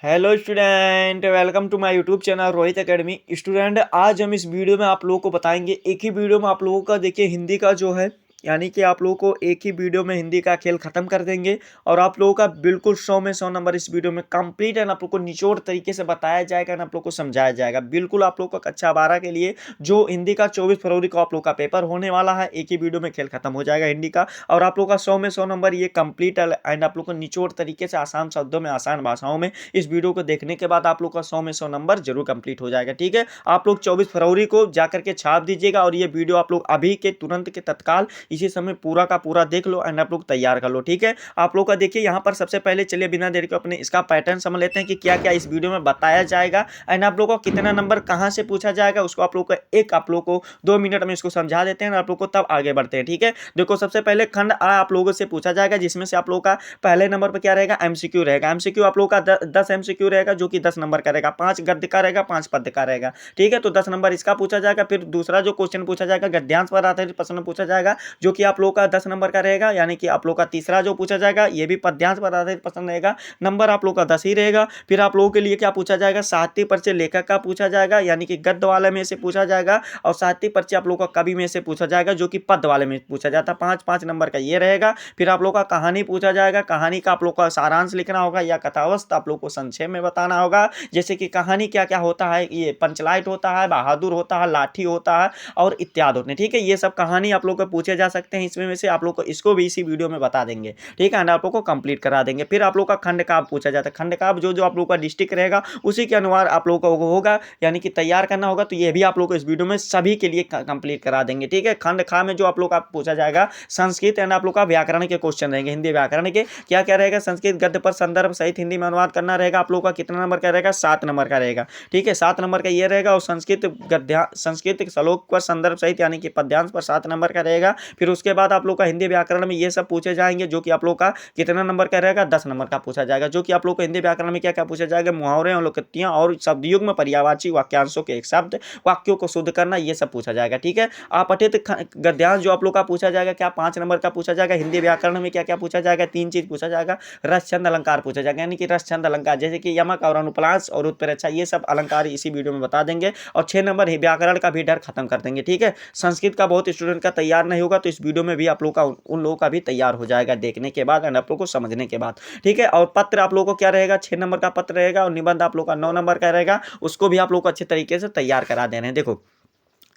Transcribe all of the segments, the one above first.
Hello student, welcome to my YouTube channel Rohit academy. Student, आज हम इस वीडियो में आप लोगों को बताएंगे, एक ही वीडियो में आप लोगों का देखिए हिंदी का जो है, यानी कि आप लोगों को एक ही वीडियो में हिंदी का खेल खत्म कर देंगे और आप लोगों का बिल्कुल 100 में 100 नंबर इस वीडियो में कंप्लीट है ना। आप लोग को निचोड़ तरीके से बताया जाएगा ना, आप लोग को समझाया जाएगा बिल्कुल। आप लोग को कक्षा 12 के लिए जो हिंदी का 24 फरवरी को आप लोग का पेपर होने वाला है, एक ही वीडियो में खेल खत्म हो जाएगा हिंदी का और आप लोग का 100 में 100 नंबर ये कंप्लीट है। एंड आप लोग को निचोड़ तरीके से आसान शब्दों में, आसान भाषाओं में इस वीडियो को देखने के बाद आप लोग का 100 में 100 नंबर जरूर कंप्लीट हो जाएगा। ठीक है, आप लोग 24 फरवरी को जाकर के छाप दीजिएगा और ये वीडियो आप लोग अभी के तुरंत के तत्काल इसी समय पूरा का पूरा देख लो एंड आप लोग तैयार कर लो। ठीक है, आप लोग का देखिए यहाँ पर सबसे पहले चलिए बिना देरी के अपने इसका पैटर्न समझ लेते हैं कि क्या क्या इस वीडियो में बताया जाएगा एंड आप लोग को कितना नंबर कहाँ से पूछा जाएगा, उसको आप लोग को आप लोग को 2 मिनट में इसको समझा देते हैं आप लोग को, तब आगे बढ़ते हैं। ठीक है, देखो सबसे पहले खंड आ आप लोगों से पूछा जाएगा, जिसमें से आप लोग का पहले नंबर पर क्या रहेगा, एमसीक्यू रहेगा। एमसीक्यू आप लोग का 10 एमसीक्यू रहेगा जो कि 10 नंबर का रहेगा, 5 गद्य का रहेगा, 5 पद्य का रहेगा। ठीक है, तो 10 नंबर इसका पूछा जाएगा। फिर दूसरा जो क्वेश्चन पूछा जाएगा गद्यांश पर आधारित प्रश्न पूछा जाएगा, जो कि आप लोग का 10 नंबर का रहेगा। यानी कि आप लोग का तीसरा जो पूछा जाएगा ये भी पद्यांश पर आधारित प्रश्न रहेगा, नंबर आप लोग का 10 ही रहेगा। फिर आप लोगों के लिए क्या पूछा जाएगा, साहित्य परिचय लेखक का पूछा जाएगा, यानी कि गद्य वाले में से पूछा जाएगा, और साहित्य परिचय आप लोग का कवि में से पूछा जाएगा, जो कि पद वाले में पूछा जाता है। 5-5 नंबर का ये रहेगा। फिर आप लोग का कहानी पूछा जाएगा, कहानी का आप लोग का सारांश लिखना होगा या कथावस्तु आप लोग को संक्षेप में बताना होगा। जैसे कि कहानी क्या क्या होता है, ये पंचलाइट होता है, बहादुर होता है, लाठी होता है और इत्यादि होते हैं। ठीक है, ये सब कहानी आप लोग को पूछे जा सकते हैं, इसमें में से आप लोग को इसको भी इसी वीडियो में बता देंगे। ठीक है, आप लोग को कंप्लीट करा देंगे। फिर आप लोग का खंड काव्य पूछा जाता है। खंड काव्य जो जो आप लोग का डिस्ट्रिक्ट रहेगा उसी के अनुसार आप लोग को होगा, यानी कि तैयार करना होगा। तो ये भी आप लोग को इस वीडियो में सभी के लिए कंप्लीट करा देंगे। ठीक है, खंड खा में जो आप लोग का पूछा जाएगा संस्कृत एंड आप लोग का व्याकरण के क्वेश्चन रहेंगे, हिंदी व्याकरण के क्या क्या रहेगा, संस्कृत गद्य पर संदर्भ सहित हिंदी में अनुवाद करना रहेगा। आप लोग का कितना नंबर का रहेगा, 7 नंबर का रहेगा। ठीक है, 7 नंबर का ये रहेगा। और संस्कृत श्लोक पर संदर्भ सहित यानी कि पद्यांश पर 7 नंबर का रहेगा। फिर उसके बाद आप लोग का हिंदी व्याकरण में ये सब पूछे जाएंगे, जो कि आप लोग का कितना नंबर का रहेगा, 10 नंबर का पूछा जाएगा। जो कि आप लोग को हिंदी व्याकरण में क्या क्या पूछा जाएगा, मुहावरे और लोकोक्तियां और शब्दयुग में पर्यायवाची वाक्यांशों के एक शब्द, वाक्यों को शुद्ध करना, ये सब पूछा जाएगा। ठीक है, अपठित गद्यांश जो आप लोग का पूछा जाएगा, क्या 5 नंबर का पूछा जाएगा। हिंदी व्याकरण में क्या क्या पूछा जाएगा, 3 चीज पूछा जाएगा। रस छंद अलंकार पूछा जाएगा, यानी कि रस छंद अलंकार, जैसे कि यमक और अनुप्रास और उत्प्रेक्षा, ये सब अलंकार इसी वीडियो में बता देंगे। और 6 नंबर व्याकरण का भी डर खत्म कर देंगे। ठीक है, संस्कृत का बहुत स्टूडेंट का तैयार नहीं होगा, तो इस वीडियो में भी आप लोग का उन लोगों का भी तैयार हो जाएगा देखने के बाद एंड आप लोग को समझने के बाद। ठीक है, और पत्र आप लोग को क्या रहेगा, 6 नंबर का पत्र रहेगा। और निबंध आप लोग का 9 नंबर का रहेगा, उसको भी आप लोग को अच्छे तरीके से तैयार करा दे रहे हैं। देखो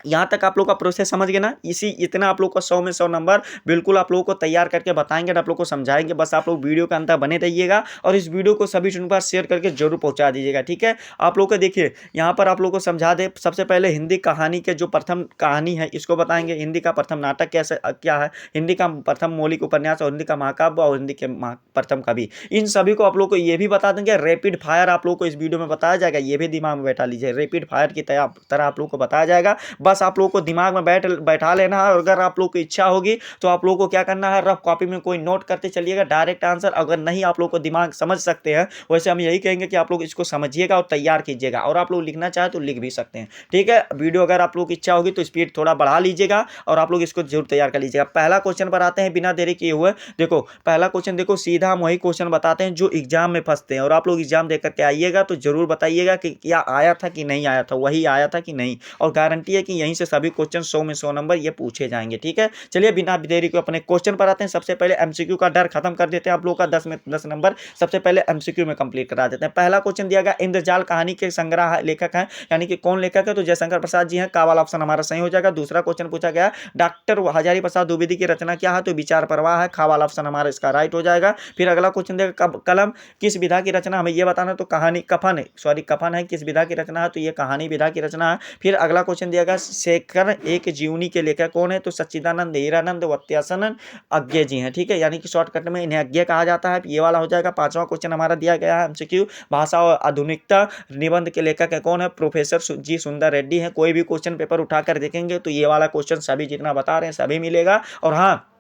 यहाँ तक आप लोग का प्रोसेस समझ गए ना, इसी इतना आप लोग को 100 में 100 नंबर बिल्कुल आप लोगों को तैयार करके बताएंगे और आप लोग को समझाएंगे। बस आप लोग वीडियो के अंदर बने रहिएगा और इस वीडियो को सभी स्टूडेंट के पास शेयर करके जरूर पहुंचा दीजिएगा। ठीक है, आप लोग को देखिए यहाँ पर आप लोग को समझा दे, सबसे पहले हिंदी कहानी के जो प्रथम कहानी है इसको बताएंगे, हिंदी का प्रथम नाटक कैसे क्या है, हिंदी का प्रथम मौलिक उपन्यास और हिंदी का महाकाव्य और हिंदी के प्रथम कवि, इन सभी को आप लोग को ये भी बता देंगे। रैपिड फायर आप लोग को इस वीडियो में बताया जाएगा, ये भी दिमाग में बैठा लीजिए, रैपिड फायर की तरह आप लोग को बताया जाएगा। बस आप लोग को दिमाग में बैठा लेना है। और अगर आप लोग की इच्छा होगी तो आप लोग को क्या करना है, रफ कॉपी में कोई नोट करते चलिएगा डायरेक्ट आंसर। अगर नहीं आप लोग को दिमाग समझ सकते हैं, वैसे हम यही कहेंगे कि आप लोग इसको समझिएगा और तैयार कीजिएगा, और आप लोग लिखना चाहे तो लिख भी सकते हैं। ठीक है, वीडियो अगर आप लोग की इच्छा होगी तो स्पीड थोड़ा बढ़ा लीजिएगा और आप लोग इसको जरूर तैयार कर लीजिएगा। पहला क्वेश्चन पर आते हैं बिना देरी किए हुए। देखो पहला क्वेश्चन, देखो सीधा हम वही क्वेश्चन बताते हैं जो एग्जाम में फंसते हैं, और आप लोग एग्जाम देकर के आइएगा तो जरूर बताइएगा कि क्या आया था कि नहीं आया था, वही आया था कि नहीं, और गारंटी है कि यहीं से सभी क्वेश्चन 100 में 100 नंबर ये पूछे जाएंगे। ठीक है, चलिए बिना देरी को अपने क्वेश्चन पर आते हैं। सबसे पहले एमसीक्यू का डर खत्म कर देते हैं, आप लोग का 10 में 10 नंबर सबसे पहले एमसीक्यू में कंप्लीट करा देते हैं। पहला क्वेश्चन दिया गया, इंद्रजाल कहानी के संग्रह लेखक हैं, यानी कि कौन लेखक है, तो जयशंकर प्रसाद जी हैं। का वाला ऑप्शन हमारा सही हो जाएगा। दूसरा क्वेश्चन पूछा गया, डॉक्टर हजारी प्रसाद द्विवेदी की रचना क्या है, तो विचार प्रवाह है। खा वाला ऑप्शन हमारा इसका राइट हो जाएगा। फिर अगला क्वेश्चन देगा, कलम किस विधा की रचना, हमें यह बताना, तो कहानी कफन है किस विधा की रचना है, तो ये कहानी विधा की रचना है। फिर अगला क्वेश्चन दिया गया, शेखर एक जीवनी के लेखक कौन है, तो सच्चिदानंद हीरानंद वत्यासनंद अज्ञे जी हैं। ठीक है, यानी कि शॉर्टकट में इन्हें अज्ञे कहा जाता है, ये वाला हो जाएगा। पांचवा क्वेश्चन हमारा दिया गया है एमसीक्यू, भाषा और आधुनिकता निबंध के लेखक है कौन है, प्रोफेसर जी सुंदर रेड्डी है। कोई भी क्वेश्चन पेपर उठाकर देखेंगे तो ये वाला क्वेश्चन सभी जितना बता रहे हैं सभी मिलेगा। और हाँ,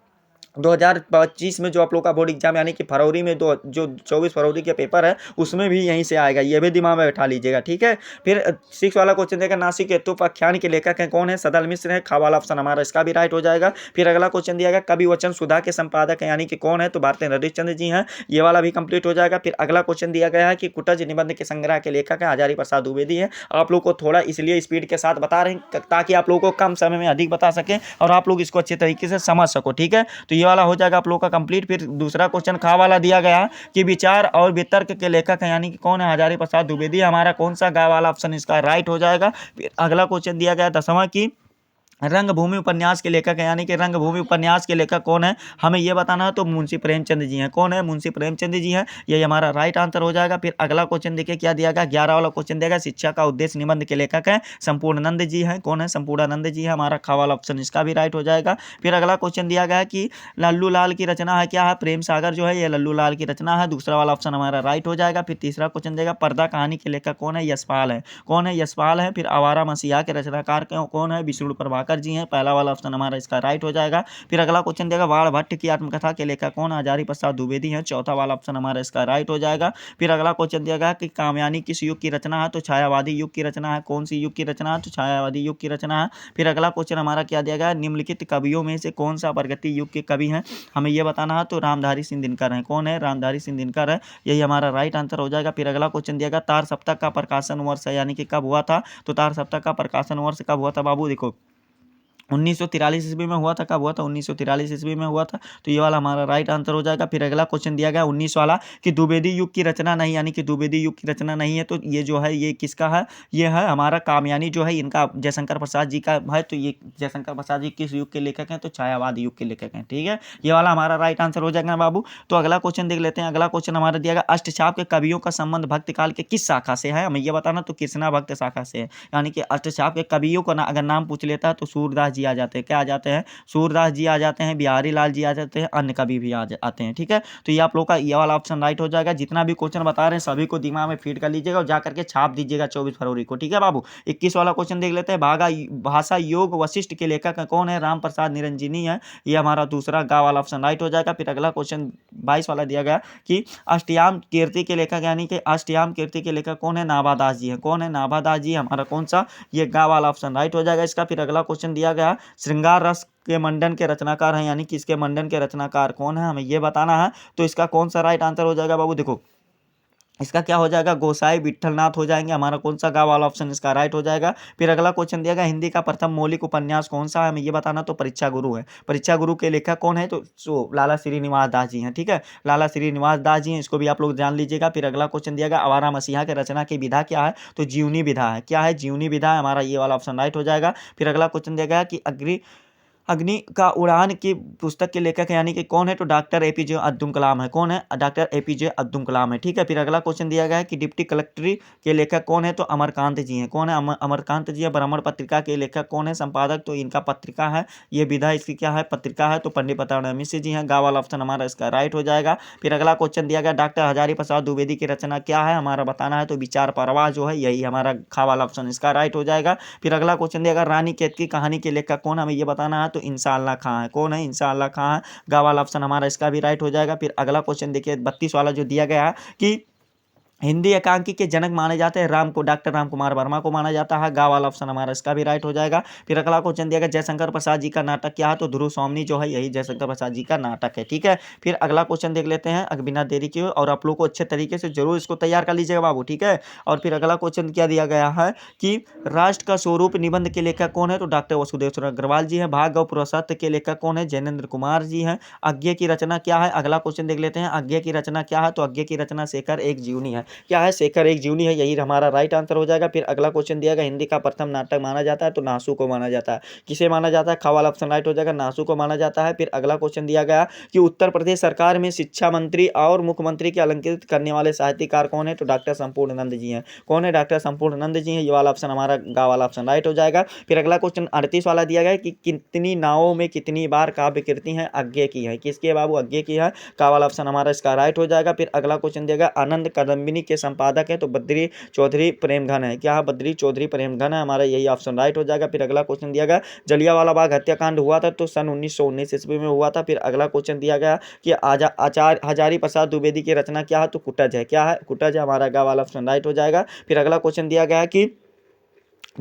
2025 में जो आप लोग का बोर्ड एग्जाम यानी कि फरवरी में दो जो 24 फरवरी के पेपर है उसमें भी यहीं से आएगा, ये भी दिमाग में बैठा लीजिएगा, ठीक है। फिर 6 वाला क्वेश्चन देगा नासिक के तुपाख्यान के लेखक हैं कौन है, सदल मिश्र है, खा वाला ऑप्शन हमारा इसका भी राइट हो जाएगा। फिर अगला क्वेश्चन दिया गया कवि वचन सुधा के संपादक है यानी कि कौन है, तो भारतीय हरिश्चंद्र जी हैं, ये वाला भी कंप्लीट हो जाएगा। फिर अगला क्वेश्चन दिया गया है कि कुटज निबंध के संग्रह के लेखक है हजारी प्रसाद द्विवेदी है। आप लोग को थोड़ा इसलिए स्पीड के साथ बता रहे हैं ताकि आप लोगों को कम समय में अधिक बता सकें और आप लोग इसको अच्छे तरीके से समझ सको, ठीक है। तो ये वाला हो जाएगा आप लोग का कंप्लीट। फिर दूसरा क्वेश्चन खा वाला दिया गया कि विचार और वितर्क के लेखक है यानी कि कौन है, हजारी प्रसाद द्विवेदी, हमारा कौन सा गा वाला ऑप्शन इसका राइट हो जाएगा। फिर अगला क्वेश्चन दिया गया 10वां की रंगभूमि उपन्यास के लेखक है यानी कि रंगभूमि उपन्यास के लेखक कौन है, हमें यह बताना है, तो मुंशी प्रेमचंद जी हैं। कौन है, मुंशी प्रेमचंद जी हैं, यही हमारा राइट आंसर हो जाएगा। फिर अगला क्वेश्चन देखिए क्या दिया गया, 11 वाला क्वेश्चन दिया गया शिक्षा का उद्देश्य निबंध के लेखक हैं संपूर्णानंद जी हैं। कौन है, संपूर्णानंद जी है, हमारा खा वाला ऑप्शन इसका भी राइट हो जाएगा। फिर अगला क्वेश्चन दिया गया कि लल्लू लाल की रचना है, क्या है, प्रेम सागर जो है ये लल्लू लाल की रचना है, दूसरा वाला ऑप्शन हमारा राइट हो जाएगा। फिर तीसरा क्वेश्चन देगा पर्दा कहानी के लेखक कौन है, यशपाल है। कौन है, यशपाल है। फिर आवारा मसीहा के रचनाकार कौन है, विष्णु प्रभाकर जी हैं, पहला वाला ऑप्शन हमारा इसका राइट हो जाएगा। फिर अगला क्वेश्चन देगा बाण भट्ट की आत्मकथा के लेखक कौन, हजारी प्रसाद द्विवेदी हैं, चौथा वाला ऑप्शन हमारा इसका राइट हो जाएगा। फिर अगला क्वेश्चन दिया गया कि कामयानी किस युग की रचना है, तो छायावादी युग की रचना है। कौन सी युग की रचना है, तो छायावादी युग की रचना है। फिर अगला क्वेश्चन हमारा क्या दिया गया, निम्नलिखित कवियों में से कौन सा प्रगति युग के कवि हैं, हमें यह बताना है, तो रामधारी सिंह दिनकर हैं। कौन है, रामधारी सिंह दिनकर है, यही हमारा राइट आंसर हो जाएगा। फिर अगला क्वेश्चन दिया गया तार सप्तक का प्रकाशन वर्ष है यानी कि कब हुआ था, तो तार सप्तक का प्रकाशन वर्ष कब हुआ था बाबू, देखो 1943 ईस्वी में हुआ था। कब हुआ था, 1943 ईस्वी में हुआ था, तो ये वाला हमारा राइट आंसर हो जाएगा। फिर अगला क्वेश्चन दिया गया 19 वाला कि द्विवेदी युग की रचना नहीं यानी कि द्विवेदी युग की रचना नहीं है, तो ये जो है ये किसका है, ये है हमारा कामयानी जो है इनका जयशंकर प्रसाद जी का है। तो ये जयशंकर प्रसाद जी किस युग के लेखक हैं, तो छायावाद युग के लेखक हैं, ठीक है। ये वाला हमारा राइट आंसर हो जाएगा बाबू। तो अगला क्वेश्चन देख लेते हैं। अगला क्वेश्चन हमारा दिया गया अष्टछाप के कवियों का संबंध भक्त काल के किस शाखा से है, हमें ये बताना, तो कृष्णा भक्त शाखा से है। यानी कि अष्टछाप के कवियों का अगर नाम पूछ लेता है तो सूरदास जी आ जाते हैं, क्या आ जाते हैं, सूरदास जी आ जाते हैं, बिहारी लाल जी आ जाते हैं, अन्य कवि भी आते हैं, ठीक है। तो ये आप लोग का ये वाला ऑप्शन राइट हो जाएगा। जितना भी क्वेश्चन बता रहे हैं सभी को दिमाग में फीड कर लीजिएगा और जाकर के छाप दीजिएगा 24 फरवरी को, ठीक है बाबू। 21 वाला क्वेश्चन देख लेते हैं। भाषा योग वशिष्ठ के लेखक कौन है, राम प्रसाद निरंजनी है, ये हमारा दूसरा गा वाला ऑप्शन राइट हो जाएगा। फिर अगला क्वेश्चन 22 वाला दिया गया कि अष्टयाम कीर्ति के लेखक यानी कि अष्टयाम कीर्ति के लेखक कौन है, नाभादास जी है। कौन है, नाभादास जी, हमारा कौन सा, ये गा वाला ऑप्शन राइट हो जाएगा इसका। फिर अगला क्वेश्चन दिया गया श्रृंगार रस के मंडन के रचनाकार हैं यानी कि इसके मंडन के रचनाकार कौन है, हमें यह बताना है, तो इसका कौन सा राइट आंसर हो जाएगा बाबू, देखो इसका क्या हो जाएगा, गोसाई विट्ठलनाथ हो जाएंगे, हमारा कौन सा गा वाला ऑप्शन इसका राइट हो जाएगा। फिर अगला क्वेश्चन दिया गया हिंदी का प्रथम मौलिक उपन्यास कौन सा है, हमें ये बताना, तो परीक्षा गुरु है। परीक्षा गुरु के लेखक कौन है, तो लाला श्रीनिवास दास जी हैं, ठीक है, लाला श्रीनिवास दास जी हैं, इसको भी आप लोग जान लीजिएगा। फिर अगला क्वेश्चन दिया गया आवारा मसीहा के रचना की विधा क्या है, तो जीवनी विधा है, क्या है, जीवनी विधा है, हमारा ये वाला ऑप्शन राइट हो जाएगा। फिर अगला क्वेश्चन दिया गया कि अग्नि का उड़ान की पुस्तक के लेखक यानी कि कौन है, तो डॉक्टर एपीजे अब्दुल कलाम है। कौन है, डॉक्टर एपीजे अब्दुल कलाम है, ठीक है। फिर अगला क्वेश्चन दिया गया है कि डिप्टी कलेक्टर के लेखक कौन है, तो अमरकांत जी हैं। कौन है, अमरकांत जी है। ब्राह्मण पत्रिका के लेखक कौन है, संपादक, तो इनका पत्रिका है, ये विधा इसकी क्या है, पत्रिका है, तो पंडित प्रताप मिश्र जी हैं। गा वाला ऑप्शन हमारा इसका राइट हो जाएगा। फिर अगला क्वेश्चन दिया गया डॉक्टर हजारी प्रसाद द्विवेदी की रचना क्या है, हमारा बताना है, तो विचार परवाह जो है यही हमारा खा वाला ऑप्शन इसका राइट हो जाएगा। फिर अगला क्वेश्चन दिया गया रानी केत की कहानी के लेखक कौन, हमें ये बताना है, तो इंशाअल्लाह खां है। कौन है, इंशाअल्लाह खां है, गा वाला ऑप्शन हमारा इसका भी राइट हो जाएगा। फिर अगला क्वेश्चन देखिए 32 वाला जो दिया गया है कि हिंदी एकांकी के जनक माने जाते हैं राम को, डॉक्टर राम कुमार वर्मा को माना जाता है, गा वाला ऑप्शन हमारा इसका भी राइट हो जाएगा। फिर अगला क्वेश्चन दिया गया जयशंकर प्रसाद जी का नाटक क्या है, तो ध्रुव स्वामी जो है यही जयशंकर प्रसाद जी का नाटक है, ठीक है। फिर अगला क्वेश्चन देख लेते हैं बिना देरी के, और आप लोग को अच्छे तरीके से जरूर इसको तैयार कर लीजिएगा बाबू, ठीक है। और फिर अगला क्वेश्चन क्या दिया गया है कि राष्ट्र का स्वरूप निबंध के लेखक कौन है, तो डॉक्टर वसुदेव अग्रवाल जी है। भाग और पुरुषार्थ के लेखक कौन है, जैनेन्द्र कुमार जी हैं। आज्ञा की रचना क्या है, अगला क्वेश्चन देख लेते हैं आज्ञा की रचना क्या है, तो आज्ञा की रचना शेखर एक जीवनी है, क्या है, शेखर एक जीवनी है, यही हमारा राइट आंसर हो जाएगा। फिर अगला क्वेश्चन दिया गया हिंदी का प्रथम नाटक माना जाता है, तो नासू को माना जाता है, किसे माना जाता है, खा वाला ऑप्शन राइट हो जाएगा, नासू को माना जाता है। फिर अगला क्वेश्चन दिया गया कि उत्तर प्रदेश सरकार में शिक्षा मंत्री और मुख्यमंत्री के अलंकृत करने वाले साहित्यकार कौन है, तो डॉक्टर संपूर्णानंद जी हैं। कौन है, डॉक्टर संपूर्णानंद जी हैं, ये वाला ऑप्शन हमारा गा वाला ऑप्शन राइट हो जाएगा। फिर अगला क्वेश्चन 38 वाला दिया गया कि कितनी नावों में कितनी बार काव्य कृति है, आज्ञा की है, किसके बाबू, आज्ञा की है, का वाला ऑप्शन हमारा इसका राइट हो जाएगा। फिर अगला क्वेश्चन दिया गया आनंद कदम्बिनी के संपादक है तो बद्री चौधरी प्रेमघन है। क्या है? बद्री चौधरी प्रेमघन है, हमारा यही ऑप्शन राइट हो जाएगा। फिर अगला क्वेश्चन दिया गया जलियांवाला बाग हत्याकांड हुआ था तो सन 1919 ईस्वी में हुआ था। फिर अगला क्वेश्चन दिया गया कि आचार्य हजारी प्रसाद द्विवेदी की रचना क्या है? तो कुटज है। क्या है? कुटज है, हमारा गा वाला ऑप्शन राइट हो जाएगा। फिर अगला क्वेश्चन दिया गया है कि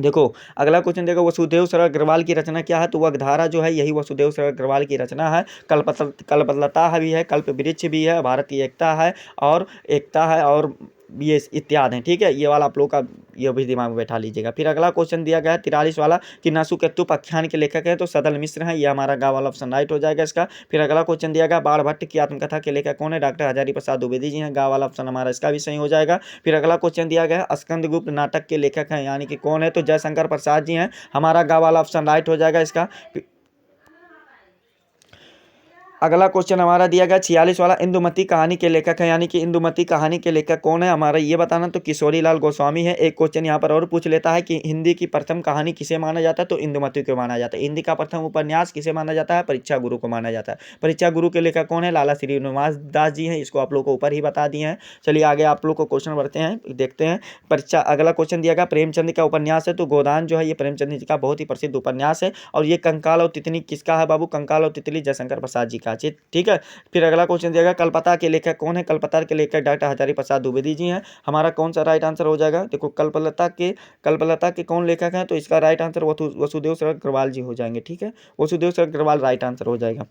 देखो, अगला क्वेश्चन देखो वसुदेव सरल अग्रवाल की रचना क्या है? तो वाग्धारा जो है यही वसुदेव सरल अग्रवाल की रचना है। कल्पलता भी है, कल्प वृक्ष भी है, भारत की एकता है और ये इत्यादि है। ठीक है, ये वाला आप लोग का ये भी दिमाग में बैठा लीजिएगा। फिर अगला क्वेश्चन दिया गया है 43 वाला कि नासुकेतुप आख्यान के लेखक है तो सदल मिश्र है, ये हमारा गा वाला ऑप्शन राइट हो जाएगा इसका। फिर अगला क्वेश्चन दिया गया बाण भट्ट की आत्मकथा के लेखक कौन है? डॉक्टर हजारी प्रसाद द्विवेदी जी हैं, गा वाला ऑप्शन हमारा इसका भी सही हो जाएगा। फिर अगला क्वेश्चन दिया गया है स्कंदगुप्त नाटक के लेखक हैं यानी कि कौन है? तो जयशंकर प्रसाद जी हैं, हमारा गा वाला ऑप्शन राइट हो जाएगा इसका। अगला क्वेश्चन हमारा दिया गया 46 वाला इंदुमती कहानी के लेखक है यानी कि इंदुमती कहानी के लेखक कौन है? हमारा ये बताना तो किशोरी लाल गोस्वामी है। एक क्वेश्चन यहाँ पर और पूछ लेता है कि हिंदी की प्रथम कहानी किसे माना जाता है? तो इंदुमती को माना जाता है। हिंदी का प्रथम उपन्यास किसे माना जाता है? परीक्षा गुरु को माना जाता है। परीक्षा गुरु के लेखक कौन है? लाला श्रीनिवास दास जी हैं, इसको आप लोग को ऊपर ही बता दिए हैं। चलिए आगे आप लोग को क्वेश्चन बढ़ते हैं, देखते हैं परीक्षा। अगला क्वेश्चन दिया गया प्रेमचंद का उपन्यास है तो गोदान जो है ये प्रेमचंद जी का बहुत ही प्रसिद्ध उपन्यास है। और ये कंकाल और तितली किसका है बाबू? कंकाल और तितली जयशंकर प्रसाद जी का। ठीक है। फिर अगला क्वेश्चन दिया गया कल्पता के लेखक कौन है? कल्पता के लेखक डॉक्टर हजारी प्रसाद द्विवेदी जी हैं, हमारा कौन सा राइट आंसर हो जाएगा? देखो कल्पलता के कौन लेखक हैं? तो इसका राइट आंसर वसुदेव सरल अग्रवाल जी हो जाएंगे। ठीक है, वसुदेव सरल अग्रवाल राइट आंसर हो जाएगा।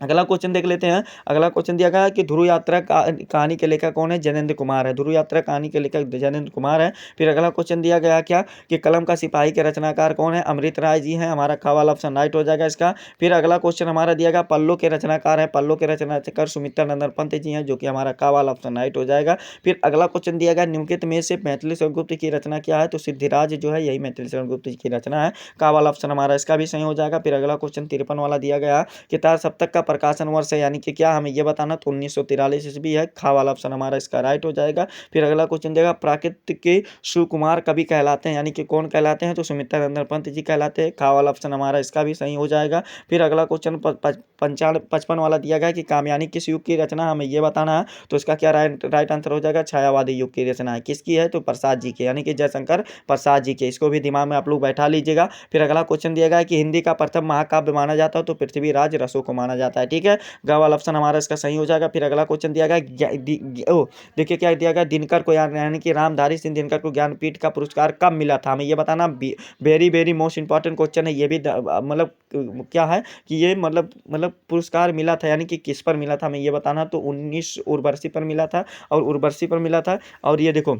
अगला क्वेश्चन देख लेते हैं। अगला क्वेश्चन दिया गया है कि ध्रुव यात्रा कहानी के लेखक कौन है? जैनेन्द्र कुमार है। ध्रुव यात्रा कहानी के लेखक जैनेन्द्र कुमार है। फिर अगला क्वेश्चन दिया गया क्या कि कलम का सिपाही के रचनाकार कौन है? अमृत राय जी हैं, हमारा ख वाला ऑप्शन राइट हो जाएगा इसका। फिर अगला क्वेश्चन हमारा दिया गया पल्लो के रचनाकार है, पल्लो के रचनाकार सुमित्रा नंदन पंत जी हैं, जो कि हमारा क वाला ऑप्शन राइट हो जाएगा। फिर अगला क्वेश्चन दिया गया निम्नलिखित में से मैथिली शरण गुप्त की रचना क्या है? तो सिद्धिराज जो है यही मैथिली शरण गुप्त की रचना है, क वाला ऑप्शन हमारा इसका भी सही हो जाएगा। फिर अगला क्वेश्चन 53 वाला दिया गया कि तार सप्तक का प्रकाशन वर्ष है यानी कि क्या हमें ये बताना तो 1943 ईस्वी है, खा वाला ऑप्शन हमारा इसका राइट हो जाएगा। फिर अगला क्वेश्चन देगा प्राकृतिक के सुकुमार कवि कहलाते हैं यानी कि कौन कहलाते हैं? तो सुमित्रा नंदन पंत जी कहलाते हैं, खा वाला ऑप्शन हमारा इसका भी सही हो जाएगा। फिर अगला क्वेश्चन 55 वाला दिया गया कि कामयानी किस युग की रचना हमें ये बताना है, तो इसका क्या राइट आंसर हो जाएगा? छायावादी युग की रचना है। किसकी है? तो प्रसाद जी की यानी कि जयशंकर प्रसाद जी के, इसको भी दिमाग में आप लोग बैठा लीजिएगा। फिर अगला क्वेश्चन दिया गया कि हिंदी का प्रथम महाकाव्य माना जाता है तो पृथ्वीराज रसो को माना जाता है। ठीक है, ग वाला ऑप्शन हमारा इसका सही हो जाएगा। फिर अगला क्वेश्चन दिया गया देखिए क्या दिया गया दिनकर को यानी कि रामधारी सिंह दिनकर को ज्ञानपीठ का पुरस्कार कब मिला था, हमें ये बताना। Very very most important question है ये भी। मतलब क्या है कि ये मतलब पुरस्कार मिला था यानी कि किस पर मिला था, हमें ये बताना। तो 19 उर्वशी पर मिला था और उर्वशी पर मिला था। और ये देखो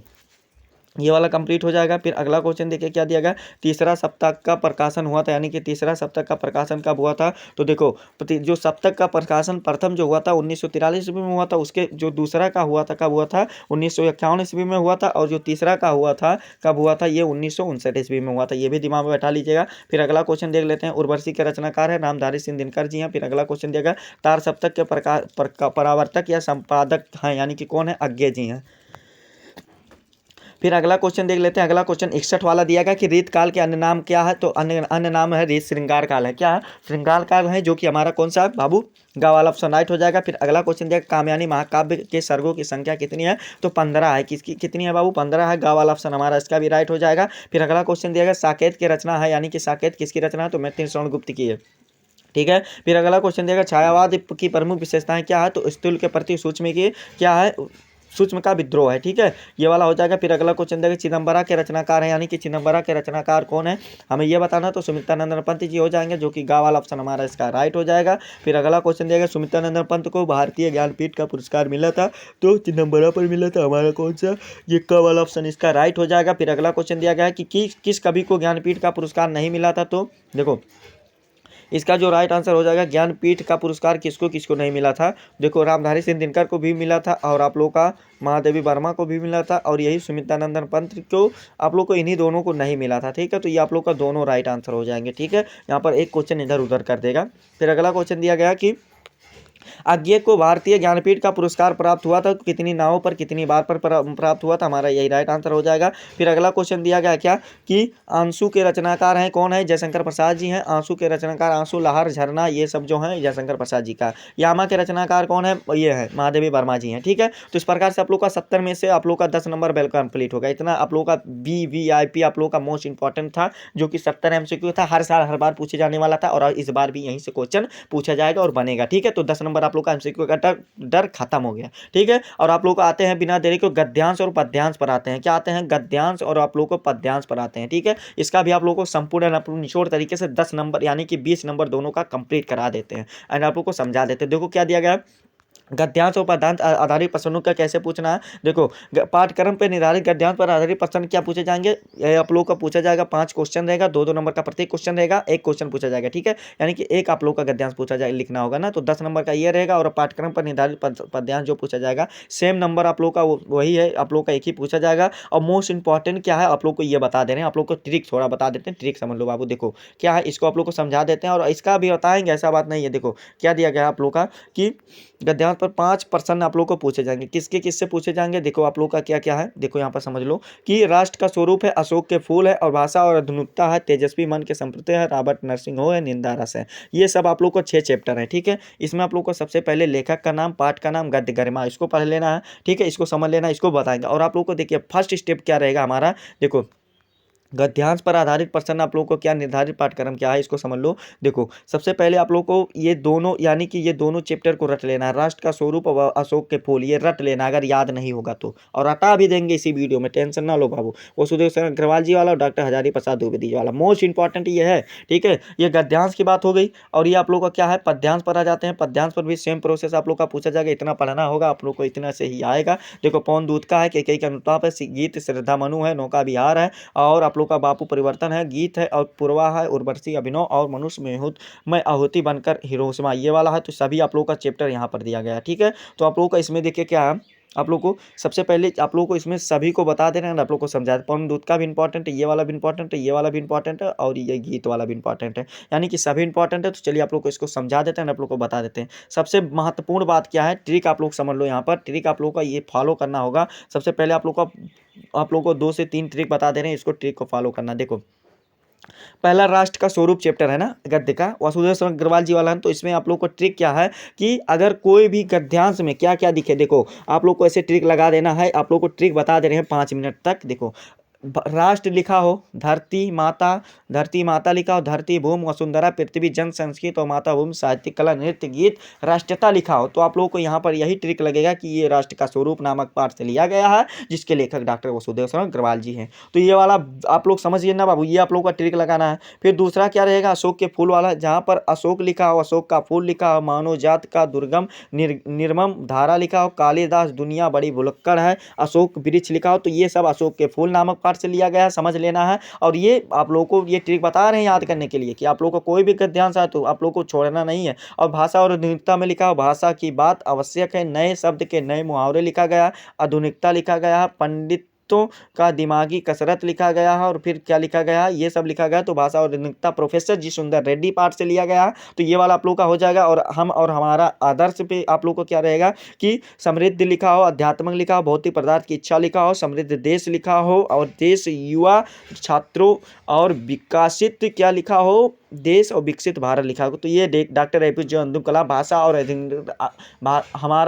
ये वाला कंप्लीट हो जाएगा। फिर अगला क्वेश्चन देखिए क्या दिया गया, तीसरा सप्तक का प्रकाशन हुआ था यानी कि तीसरा सप्तक का प्रकाशन कब हुआ था? तो देखो जो सप्तक का प्रकाशन प्रथम जो हुआ था 1943 ईस्वी में हुआ था, उसके जो दूसरा का हुआ था कब हुआ था? 1951 ईस्वी में हुआ था। और जो तीसरा का हुआ था कब हुआ था? ये 1959 ईस्वी में हुआ था, ये भी दिमाग में बैठा लीजिएगा। फिर अगला क्वेश्चन देख लेते हैं। उर्वशी के रचनाकार है रामधारी सिंह दिनकर जी हैं। फिर अगला क्वेश्चन दिया गया तार सप्तक के परावर्तक या संपादक हैं यानी कि कौन है? अज्ञे जी हैं। फिर अगला क्वेश्चन देख लेते हैं। अगला क्वेश्चन 61 वाला दिया गया कि रीत काल के अन्य नाम क्या है? तो अन्य नाम है रीत श्रृंगार काल है। क्या है? श्रृंगार काल है, जो कि हमारा कौन सा है बाबू? गा वाला ऑप्शन राइट हो जाएगा। फिर अगला क्वेश्चन दिया कामयानी महाकाव्य के सर्गों की संख्या कितनी है? तो 15 है। किसकी कितनी है बाबू? 15 है, गा वाला ऑप्शन हमारा इसका भी राइट हो जाएगा। फिर अगला क्वेश्चन दिया गया साकेत की रचना है यानी कि साकेत किसकी रचना है? तो मैथिली शरण गुप्त की है। ठीक है। फिर अगला क्वेश्चन देगा छायावाद की प्रमुख विशेषताएं क्या है? तो स्थूल के प्रति सूक्ष्म की क्या है? सूक्ष्म का विद्रोह है। ठीक है, ये वाला हो जाएगा। फिर अगला क्वेश्चन देगा चिदम्बरा के रचनाकार है यानी कि चिदम्बरा के रचनाकार कौन है, हमें ये बताना। तो सुमित्रा नंदन पंत जी हो जाएंगे, जो कि गा वाला ऑप्शन हमारा इसका राइट हो जाएगा। फिर अगला क्वेश्चन देगा सुमित्रा नंदन पंत को भारतीय ज्ञानपीठ का पुरस्कार मिला था, तो चिदम्बरा पर मिला था, हमारा कौन सा? ये का वाला ऑप्शन इसका राइट हो जाएगा। फिर अगला क्वेश्चन दिया गया है कि किस कवि को ज्ञानपीठ का पुरस्कार नहीं मिला था, तो देखो इसका जो राइट आंसर हो जाएगा ज्ञानपीठ का पुरस्कार किसको किसको नहीं मिला था। देखो रामधारी सिंह दिनकर को भी मिला था, और आप लोग का महादेवी वर्मा को भी मिला था, और यही सुमित्रा नंदन पंत को आप लोग को इन्हीं दोनों को नहीं मिला था। ठीक है, तो ये आप लोग का दोनों राइट आंसर हो जाएंगे। ठीक है, यहाँ पर एक क्वेश्चन इधर उधर कर देगा। फिर अगला क्वेश्चन दिया गया कि आज्ञे को भारतीय ज्ञानपीठ का पुरस्कार प्राप्त हुआ था, कितनी नावों पर कितनी बार पर प्राप्त हुआ था, हमारा यही राइट आंसर हो जाएगा। फिर अगला क्वेश्चन दिया गया क्या कि आंसू के रचनाकार हैं कौन है, जयशंकर प्रसाद जी हैं। आंसू के रचनाकार आंसू, लहर, झरना ये सब जो हैं जयशंकर प्रसाद जी का। यामा के रचनाकार कौन है, ये है महादेवी वर्मा जी हैं। ठीक है, तो इस प्रकार से आप लोग का 70 में से आप लोग का 10 नंबर बेल कंप्लीट होगा। इतना आप लोग का VVIP आप लोग का मोस्ट इंपॉर्टेंट था, जो कि 70 MCQ था, हर साल हर बार पूछे जाने वाला था, और इस बार भी यहीं से क्वेश्चन पूछा जाएगा और बनेगा। ठीक है, तो 10 नंबर आप लोग का MCQ का डर खत्म हो गया। ठीक है, और आप लोग को आते हैं बिना देरी को गद्यांश और पद्यांश पर आते हैं। क्या आते हैं, गद्यांश और आप लोग को पद्यांश पर आते हैं। ठीक है, इसका भी आप लोग को संपूर्ण निचोड़ तरीके से 10 नंबर यानी कि 20 नंबर दोनों का कंप्लीट करा देते हैं एंड आप लोग को समझा देते हैं। देखो क्या दिया गया है, गद्यांश और पद्यांश आधारित प्रश्नों का कैसे पूछना है। देखो पाठ्यक्रम पर निर्धारित गद्यांश पर आधारित प्रश्न क्या पूछे जाएंगे, आप लोग का पूछा जाएगा 5 क्वेश्चन रहेगा, 2-2 नंबर का प्रत्येक क्वेश्चन रहेगा, एक क्वेश्चन पूछा जाएगा। ठीक है, यानी कि एक आप लोग का गद्यांश पूछा जाए लिखना होगा ना, तो 10 नंबर का ये रहेगा। और पाठ्यक्रम पर निर्धारित पद्यांश जो पूछा जाएगा सेम नंबर आप लोग का वही है, आप लोग का एक ही पूछा जाएगा। और मोस्ट इंपॉर्टेंट क्या है आप लोग को ये बता दे रहे हैं, आप लोग को ट्रिक थोड़ा बता देते हैं, ट्रिक समझ लो बाबू। देखो क्या है, इसको आप लोग को समझा देते हैं और इसका भी बताएंगे, ऐसा बात नहीं है। देखो क्या दिया गया आप लोग का कि गद्यांश पर 5 प्रश्न आप लोग को पूछे जाएंगे, किसके किससे पूछे जाएंगे। देखो आप लोग का क्या क्या है, देखो यहाँ पर समझ लो कि राष्ट्र का स्वरूप है, अशोक के फूल है, और भाषा और आधुनिकता है, तेजस्वी मन के संप्रति है, रॉबर्ट नरसिंह है, निंदा रस है। ये सब आप लोग को 6 चैप्टर है। ठीक है, इसमें आप लोग को सबसे पहले लेखक का नाम, पाठ का नाम, गद्य गरिमा, इसको पढ़ लेना है। ठीक है, इसको समझ लेना, इसको बताएंगे। और आप लोग को देखिए फर्स्ट स्टेप क्या रहेगा हमारा, देखो गद्यांश पर आधारित प्रश्न आप लोगों को क्या निर्धारित पाठ्यक्रम क्या है, इसको समझ लो। देखो सबसे पहले आप लोग को ये दोनों यानी कि ये दोनों चैप्टर को रट लेना है, राष्ट्र का स्वरूप और अशोक के फूल, ये रट लेना अगर याद नहीं होगा तो, और रटा भी देंगे इसी वीडियो में, टेंशन ना लो बाबू। वसुदेव शरण अग्रवाल जी वाला और डॉक्टर हजारी प्रसाद द्विवेदी वाला मोस्ट इंपॉर्टेंट ये है। ठीक है, ये गद्यांश की बात हो गई। और ये आप लोग का क्या है, पद्यांश पर आ जाते हैं। पद्यांश पर भी सेम प्रोसेस आप लोग का पूछा जाएगा, इतना पढ़ना होगा आप लोग को, इतना से ही आएगा। देखो पवन दूत का है, केकई का अनुताप है, गीत श्रद्धा मनु है, नौका विहार है, और आप लोग का बापू परिवर्तन है, गीत है, और पूर्वा है, उर्वशी अभिनव, और मनुष्य में आहुति बनकर हिरोशिमा ये वाला है। तो सभी आप लोग का चैप्टर यहाँ पर दिया गया है। ठीक है, तो आप लोग का इसमें देखिए क्या है, आप लोग को सबसे पहले आप लोग को इसमें सभी को बता दे रहे हैं, आप लोग को समझा दे। पवन दूत का भी इंपॉर्टेंट है, ये वाला भी इंपॉर्टेंट है, ये वाला भी इंपॉर्टेंट है, और ये गीत वाला भी इंपॉर्टेंट है, यानी कि सभी इंपॉर्टेंट है। तो चलिए आप लोग को इसको समझा देते हैं, आप लोग को बता देते हैं। सबसे महत्वपूर्ण बात क्या है, ट्रिक आप लोग समझ लो। यहाँ पर ट्रिक आप लोग का ये फॉलो करना होगा। सबसे पहले आप लोग को 2 से 3 ट्रिक बता दे रहे हैं, इसको ट्रिक को फॉलो करना। देखो पहला राष्ट्र का स्वरूप चैप्टर है ना गद्य का, वसुदेव शरण अग्रवाल जी वाला है। तो इसमें आप लोग को ट्रिक क्या है कि अगर कोई भी गद्यांश में क्या क्या दिखे, देखो आप लोग को ऐसे ट्रिक लगा देना है। आप लोग को ट्रिक बता दे रहे हैं 5 मिनट तक। देखो राष्ट्र लिखा हो, धरती माता लिखा हो, धरती भूमि वसुंधरा पृथ्वी जन संस्कृत और माता भूमि साहित्य कला नृत्य गीत राष्ट्रता लिखा हो, तो आप लोगों को यहाँ पर यही ट्रिक लगेगा कि ये राष्ट्र का स्वरूप नामक पाठ से लिया गया है, जिसके लेखक डॉक्टर वसुदेव शरण अग्रवाल जी हैं। तो ये वाला आप लोग समझिए ना बाबू, ये आप लोग का ट्रिक लगाना है। फिर दूसरा क्या रहेगा, अशोक के फूल वाला, जहाँ पर अशोक लिखा हो, अशोक का फूल लिखा हो, मानव जात का दुर्गम निर्मम धारा लिखा हो, कालिदास दुनिया बड़ी भुलक्कड़ है, अशोक वृक्ष लिखा हो, तो ये सब अशोक के फूल नामक पाठ से लिया गया है, समझ लेना है। और ये आप लोगों को ये ट्रिक बता रहे हैं याद करने के लिए कि आप लोगों को कोई भी गद्यांश आए तो आप लोगों को छोड़ना नहीं है। और भाषा और आधुनिकता में लिखा हो, भाषा की बात आवश्यक है, नए शब्द के नए मुहावरे लिखा गया, आधुनिकता लिखा गया है, पंडितों का दिमागी कसरत लिखा गया है, और फिर क्या लिखा गया है, ये सब लिखा गया। तो भाषा और आधुनिकता प्रोफेसर जी सुंदर रेड्डी पाठ से लिया गया है, तो ये वाला आप लोग का हो जाएगा। और हम और हमारा आदर्श पे आप लोग को क्या रहेगा कि समृद्ध लिखा हो, अध्यात्मक लिखा हो, भौतिक पदार्थ की इच्छा लिखा हो, समृद्ध देश लिखा हो, और देश युवा छात्रों और विकसित क्या लिखा हो, देश और विकसित भारत लिखा हो। तो ये डॉक्टर एपीजे अब्दुल कलाम भाषा और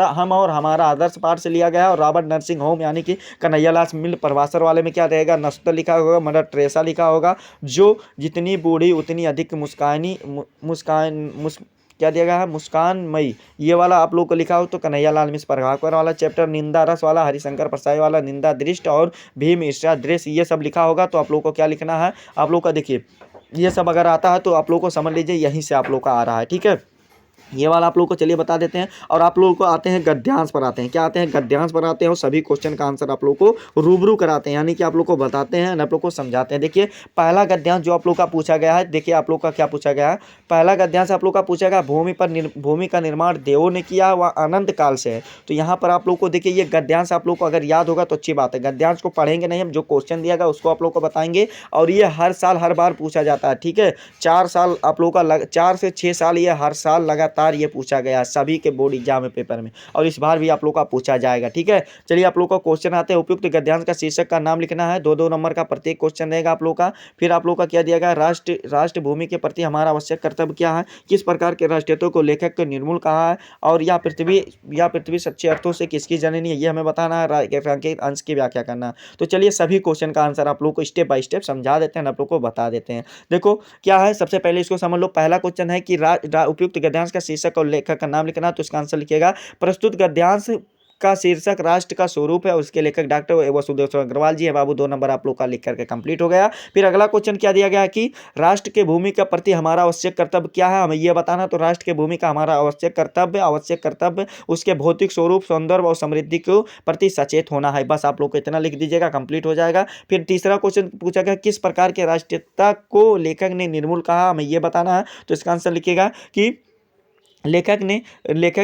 हम और हमारा आदर्श पाठ से लिया गया है। और रॉबर्ट नरसिंह होम यानी कि कन्हैयालाल मिल प्रभासर वाले में क्या रहेगा, नस्तर लिखा होगा, मदर टेरेसा लिखा होगा, जो जितनी बूढ़ी उतनी अधिक क्या दिया गया है, मुस्कानमयी, ये वाला आप लोग को लिखा हो। तो कन्हैयालाल मिश्र प्रभाकर वाला चैप्टर, निंदा रस वाला, हरिशंकर प्रसाद वाला निंदा दृष्ट और भीम ईर्ष्या दृश्य, ये सब लिखा होगा। तो आप लोग को क्या लिखना है, आप लोग का देखिए ये सब अगर आता है तो आप लोग को समझ लीजिए यहीं से आप लोग का आ रहा है। ठीक है, ये वाला आप लोगों को चलिए बता देते हैं। और आप लोगों को आते हैं गद्यांश पर, आते हैं क्या आते हैं, गद्यांश पर आते हैं, और सभी क्वेश्चन का आंसर आप लोगों को रूबरू कराते हैं, यानी कि आप लोग को बताते हैं, आप लोग को समझाते हैं। देखिए पहला गद्यांश जो आप लोग का पूछा गया है, देखिए आप लोग का क्या पूछा गया है, पहला गद्यांश आप लोग का पूछा गया, भूमि का निर्माण देवों ने किया, वह अनंत काल से है। तो यहाँ पर आप लोग को देखिए ये गद्यांश आप लोग को अगर याद होगा तो अच्छी बात है। गद्यांश को पढ़ेंगे नहीं हम, जो क्वेश्चन दिया गया उसको आप लोग को बताएंगे, और ये हर साल हर बार पूछा जाता है। ठीक है, 4 साल आप लोग का 4 से 6 साल ये हर साल लगातार लगातार ये पूछा गया सभी के बोर्ड एग्जाम पेपर में, और इस बार भी आप लोग का पूछा जाएगा। ठीक है, चलिए आप लोग का क्वेश्चन आते हैं। उपयुक्त गद्यांश का शीर्षक का नाम लिखना है, 2-2 नंबर का प्रत्येक क्वेश्चन रहेगा आप लोग का। फिर आप लोग का क्या दिया गया, राष्ट्र भूमि के प्रति हमारा आवश्यक कर्तव्य क्या है, किस प्रकार के राष्ट्रीयत्व को लेखक को निर्मूल कहा है, और यह पृथ्वी सच्चे अर्थों से किसकी जननी है, ये हमें बताना है, रेखांकित अंश की व्याख्या करना है। तो चलिए सभी क्वेश्चन का आंसर आप लोग को स्टेप बाय स्टेप समझा देते हैं, आप लोग को बता देते हैं। देखो क्या है, सबसे पहले इसको समझ लो। पहला क्वेश्चन है कि उपयुक्त गद्यांश का शीर्षक और लेखक का नाम लिखना, तो इसका आंसर लिखिएगा प्रस्तुत गद्यांश का शीर्षक राष्ट्र का स्वरूप है, उसके लेखक डॉक्टर वसुदेव अग्रवाल जी है। बाबू 2 नंबर आप लोग का लिख करके कंप्लीट हो गया। फिर अगला क्वेश्चन क्या दिया गया कि राष्ट्र के भूमि के प्रति हमारा आवश्यक कर्तव्य क्या है, हमें यह बताना। तो राष्ट्र के भूमि का हमारा आवश्यक कर्तव्य उसके भौतिक स्वरूप, सौंदर्य और समृद्धि के प्रति सचेत होना है। बस आप लोग को इतना लिख दीजिएगा, कंप्लीट हो जाएगा। फिर तीसरा क्वेश्चन पूछा गया किस प्रकार के राष्ट्रीयता को लेखक ने निर्मूल कहा, हमें यह बताना है। तो इसका आंसर लिखिएगा कि लेखक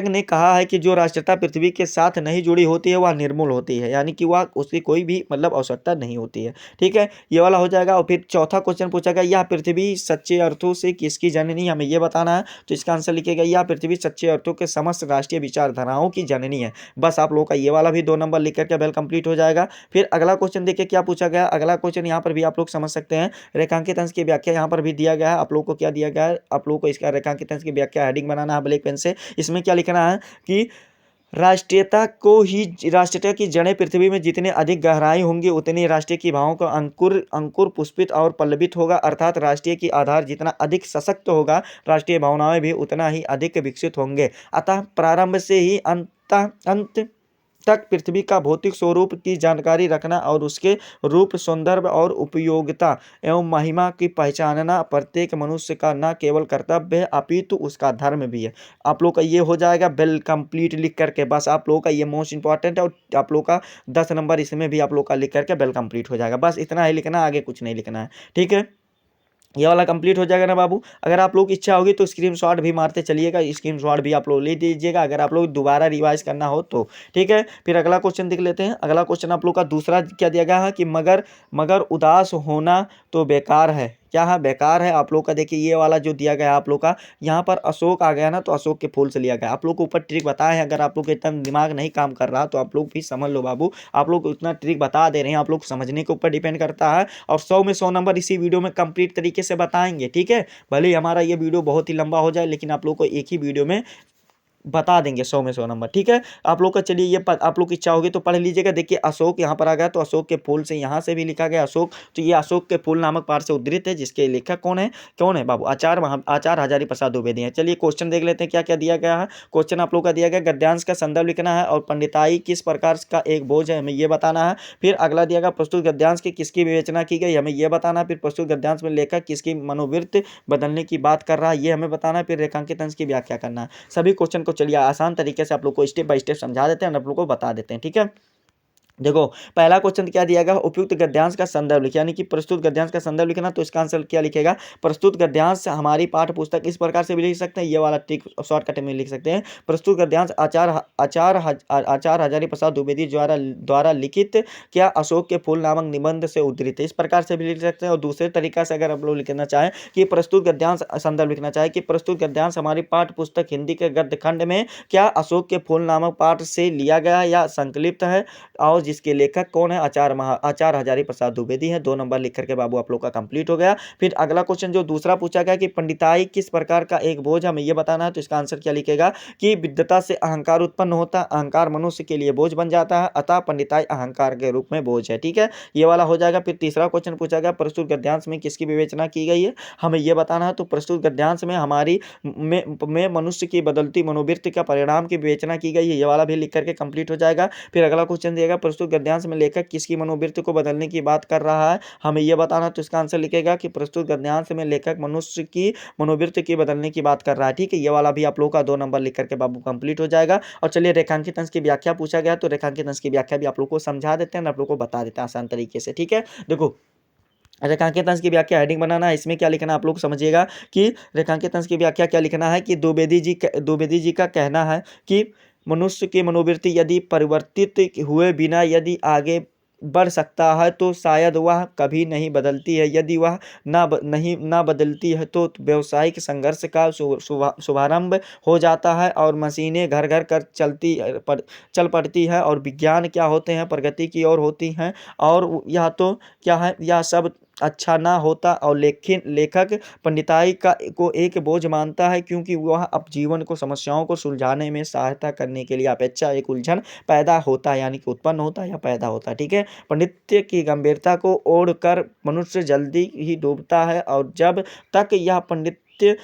ने कहा है कि जो राष्ट्रीयता पृथ्वी के साथ नहीं जुड़ी होती है वह निर्मूल होती है, यानी कि वह उसकी कोई भी मतलब आवश्यकता नहीं होती है। ठीक है, ये वाला हो जाएगा। और फिर चौथा क्वेश्चन पूछा गया यह पृथ्वी सच्चे अर्थों से किसकी जननी, हमें यह बताना है। तो इसका आंसर लिखिएगा यह पृथ्वी सच्चे अर्थों के समस्त राष्ट्रीय विचारधाराओं की जननी है। बस आप लोगों का ये वाला भी 2 नंबर लिख करके वेल कंप्लीट हो जाएगा। फिर अगला क्वेश्चन देखिए क्या पूछा गया। अगला क्वेश्चन यहाँ पर भी आप लोग समझ सकते हैं, रेखांकित अंश की व्याख्या यहाँ पर भी दिया गया है। आप लोग को क्या दिया गया है, आप लोग को इसका रेखांकित अंश की व्याख्या हेडिंग बनाना है ब्लैक पेन से। इसमें क्या लिखना है कि राष्ट्रीयता की जड़ें पृथ्वी में जितने अधिक गहराई होंगी उतनी राष्ट्रीय की भावों का अंकुर पुष्पित और पल्लवित होगा, अर्थात राष्ट्रीय की आधार जितना अधिक सशक्त होगा राष्ट्रीय भावनाएं भी उतना ही अधिक विकसित होंगे। अतः प्रारंभ से ही अंत तक पृथ्वी का भौतिक स्वरूप की जानकारी रखना और उसके रूप, सौंदर्य और उपयोगिता एवं महिमा की पहचानना प्रत्येक मनुष्य का न केवल कर्तव्य है अपितु उसका धर्म भी है। आप लोग का ये हो जाएगा वेल कंप्लीट लिख करके। बस आप लोगों का ये मोस्ट इंपॉर्टेंट है, और आप लोग का 10 नंबर इसमें भी आप लोग का लिख करके वेल कंप्लीट हो जाएगा। बस इतना ही लिखना, आगे कुछ नहीं लिखना है। ठीक है, ये वाला कंप्लीट हो जाएगा ना बाबू। अगर आप लोग इच्छा होगी तो स्क्रीनशॉट भी मारते चलिएगा, स्क्रीनशॉट भी आप लोग ले दीजिएगा अगर आप लोग दोबारा रिवाइज करना हो तो। ठीक है, फिर अगला क्वेश्चन देख लेते हैं। अगला क्वेश्चन आप लोग का दूसरा क्या दिया गया है कि मगर उदास होना तो बेकार है। क्या है, बेकार है। आप लोग का देखिए ये वाला जो दिया गया है आप लोग का, यहाँ पर अशोक आ गया ना, तो अशोक के फूल से लिया गया। आप लोग को ऊपर ट्रिक बताए हैं, अगर आप लोग का इतना दिमाग नहीं काम कर रहा तो आप लोग भी समझ लो बाबू, आप लोग को इतना ट्रिक बता दे रहे हैं, आप लोग समझने के ऊपर डिपेंड करता है। और 100 में 100 नंबर इसी वीडियो में कंप्लीट तरीके से बताएंगे। ठीक है, भले ही हमारा ये वीडियो बहुत ही लंबा हो जाए, लेकिन आप लोग को एक ही वीडियो में बता देंगे 100 में 100 नंबर। ठीक है, आप लोग का चलिए ये आप लोग की इच्छा होगी तो पढ़ लीजिएगा। देखिए अशोक यहाँ पर आ गया, तो अशोक के फूल से यहाँ से भी लिखा गया अशोक, तो ये अशोक के फूल नामक पाठ से उद्धृत है, जिसके लेखक कौन है बाबू, आचार्य हजारी प्रसाद द्विवेदी हैं। चलिए क्वेश्चन देख लेते हैं क्या क्या दिया गया है। क्वेश्चन आप लोग का दिया गया गद्यांश का संदर्भ लिखना है और पंडिताई किस प्रकार का एक बोझ है, हमें ये बताना है। फिर अगला दिया गया प्रस्तुत गद्यांश की किसकी विवेचना की गई, हमें यह बताना है। फिर प्रस्तुत गद्यांश में लेखक किसकी मनोवृत्ति बदलने की बात कर रहा है, ये हमें बताना है। फिर रेखांकित अंश की व्याख्या करना है। सभी क्वेश्चन को चलिए आसान तरीके से आप लोग को स्टेप बाय स्टेप समझा देते हैं, आप लोग को बता देते हैं। ठीक है, देखो पहला क्वेश्चन क्या दिया गया, उपयुक्त गद्यांश का संदर्भ लिखिए, यानी कि प्रस्तुत गद्यांश का संदर्भ लिखना। तो इसका आंसर क्या लिखेगा, प्रस्तुत गद्यांश हमारी पाठ्य पुस्तक, इस प्रकार से भी लिख सकते हैं, ये वाला ट्रिक शॉर्टकट में लिख सकते हैं। प्रस्तुत गद्यांश आचार्य हजारी प्रसाद द्विवेदी द्वारा लिखित क्या अशोक के फूल नामक निबंध से उद्धृत है, इस प्रकार से भी लिख सकते हैं। और दूसरे तरीका से अगर आप लोग लिखना चाहें कि प्रस्तुत गद्यांश संदर्भ लिखना चाहे कि प्रस्तुत गद्यांश हमारी पाठ्य पुस्तक हिंदी के गद्य खंड में क्या अशोक के फूल नामक पाठ से लिया गया या संकलिप्त है, और जिसके लेखक कौन है, आचार्य हजारी प्रसाद द्विवेदी है। 2 नंबर लिख करके बाबू आप लोग का कंप्लीट हो गया। फिर अगला क्वेश्चन जो दूसरा पूछा गया कि पंडिताई किस प्रकार का एक बोझ, हमें यह बताना है। तो इसका आंसर क्या लिखेगा कि विद्वता से अहंकार उत्पन्न होता है, अहंकार मनुष्य के लिए बोझ बन जाता है, अतः पंडिताई अहंकार के रूप में बोझ है। ठीक है, ये वाला हो जाएगा। फिर तीसरा क्वेश्चन पूछा गया प्रस्तुत गद्यांश में किसकी विवेचना की गई है, हमें यह बताना है। तो प्रस्तुत गद्यांश में हमारी में मनुष्य की बदलती मनोवृत्ति का परिणाम की विवेचना की गई है, ये वाला भी लिख करके कंप्लीट हो जाएगा। फिर अगला क्वेश्चन दिएगा प्रस्तुत गद्यांश में लेखक किसकी मनोवृत्ति को बदलने की बात कर रहा है, हमें यह बताना। तो इसका आंसर लिखेगा कि प्रस्तुत गद्यांश में लेखक मनुष्य की मनोवृत्ति की बदलने की बात कर रहा है। ठीक है, ये वाला भी आप लोग का 2 नंबर लिख करके बाबू कंप्लीट हो जाएगा। और चलिए रेखांकित अंश की व्याख्या पूछा गया, तो रेखांकित अंश की व्याख्या भी आप लोग को समझा देते हैं, आप लोग को बता देते हैं आसान तरीके से। ठीक है, देखो रेखांकित अंश की व्याख्या हेडिंग बनाना है, इसमें क्या लिखना आप लोग समझिएगा कि रेखांकित अंश की व्याख्या क्या लिखना है कि द्विवेदी जी का कहना है कि मनुष्य की मनोवृत्ति यदि परिवर्तित हुए बिना यदि आगे बढ़ सकता है तो शायद वह कभी नहीं बदलती है। यदि वह ना बदलती है तो व्यावसायिक संघर्ष का शुभारंभ हो जाता है और मशीनें घर घर कर चल पड़ती है और विज्ञान क्या होते हैं, प्रगति की ओर होती हैं। और यह तो क्या है, यह सब अच्छा ना होता और लेकिन लेखक पंडिताई का को एक बोझ मानता है, क्योंकि वह अब जीवन को समस्याओं को सुलझाने में सहायता करने के लिए अपेक्षा एक उलझन पैदा होता है, यानी कि उत्पन्न होता है या पैदा होता है। ठीक है, पांडित्य की गंभीरता को ओढ़ कर मनुष्य जल्दी ही डूबता है और जब तक यह पांडित्य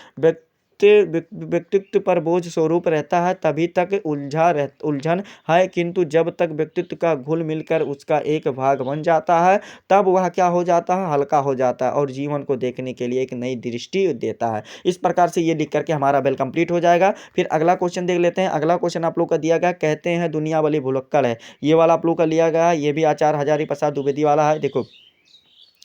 व्यक्तित्व पर बोझ स्वरूप रहता है तभी तक उलझन है, किंतु जब तक व्यक्तित्व का घुल मिलकर उसका एक भाग बन जाता है तब वह क्या हो जाता है, हल्का हो जाता है और जीवन को देखने के लिए एक नई दृष्टि देता है। इस प्रकार से ये लिख करके हमारा बेल कंप्लीट हो जाएगा। फिर अगला क्वेश्चन देख लेते हैं। अगला क्वेश्चन आप लोग का दिया गया, कहते हैं दुनिया वाली भुलक्कड़ है। ये वाला आप लोग का लिया गया है, ये भी आचार्य हजारी प्रसाद द्विवेदी वाला है। देखो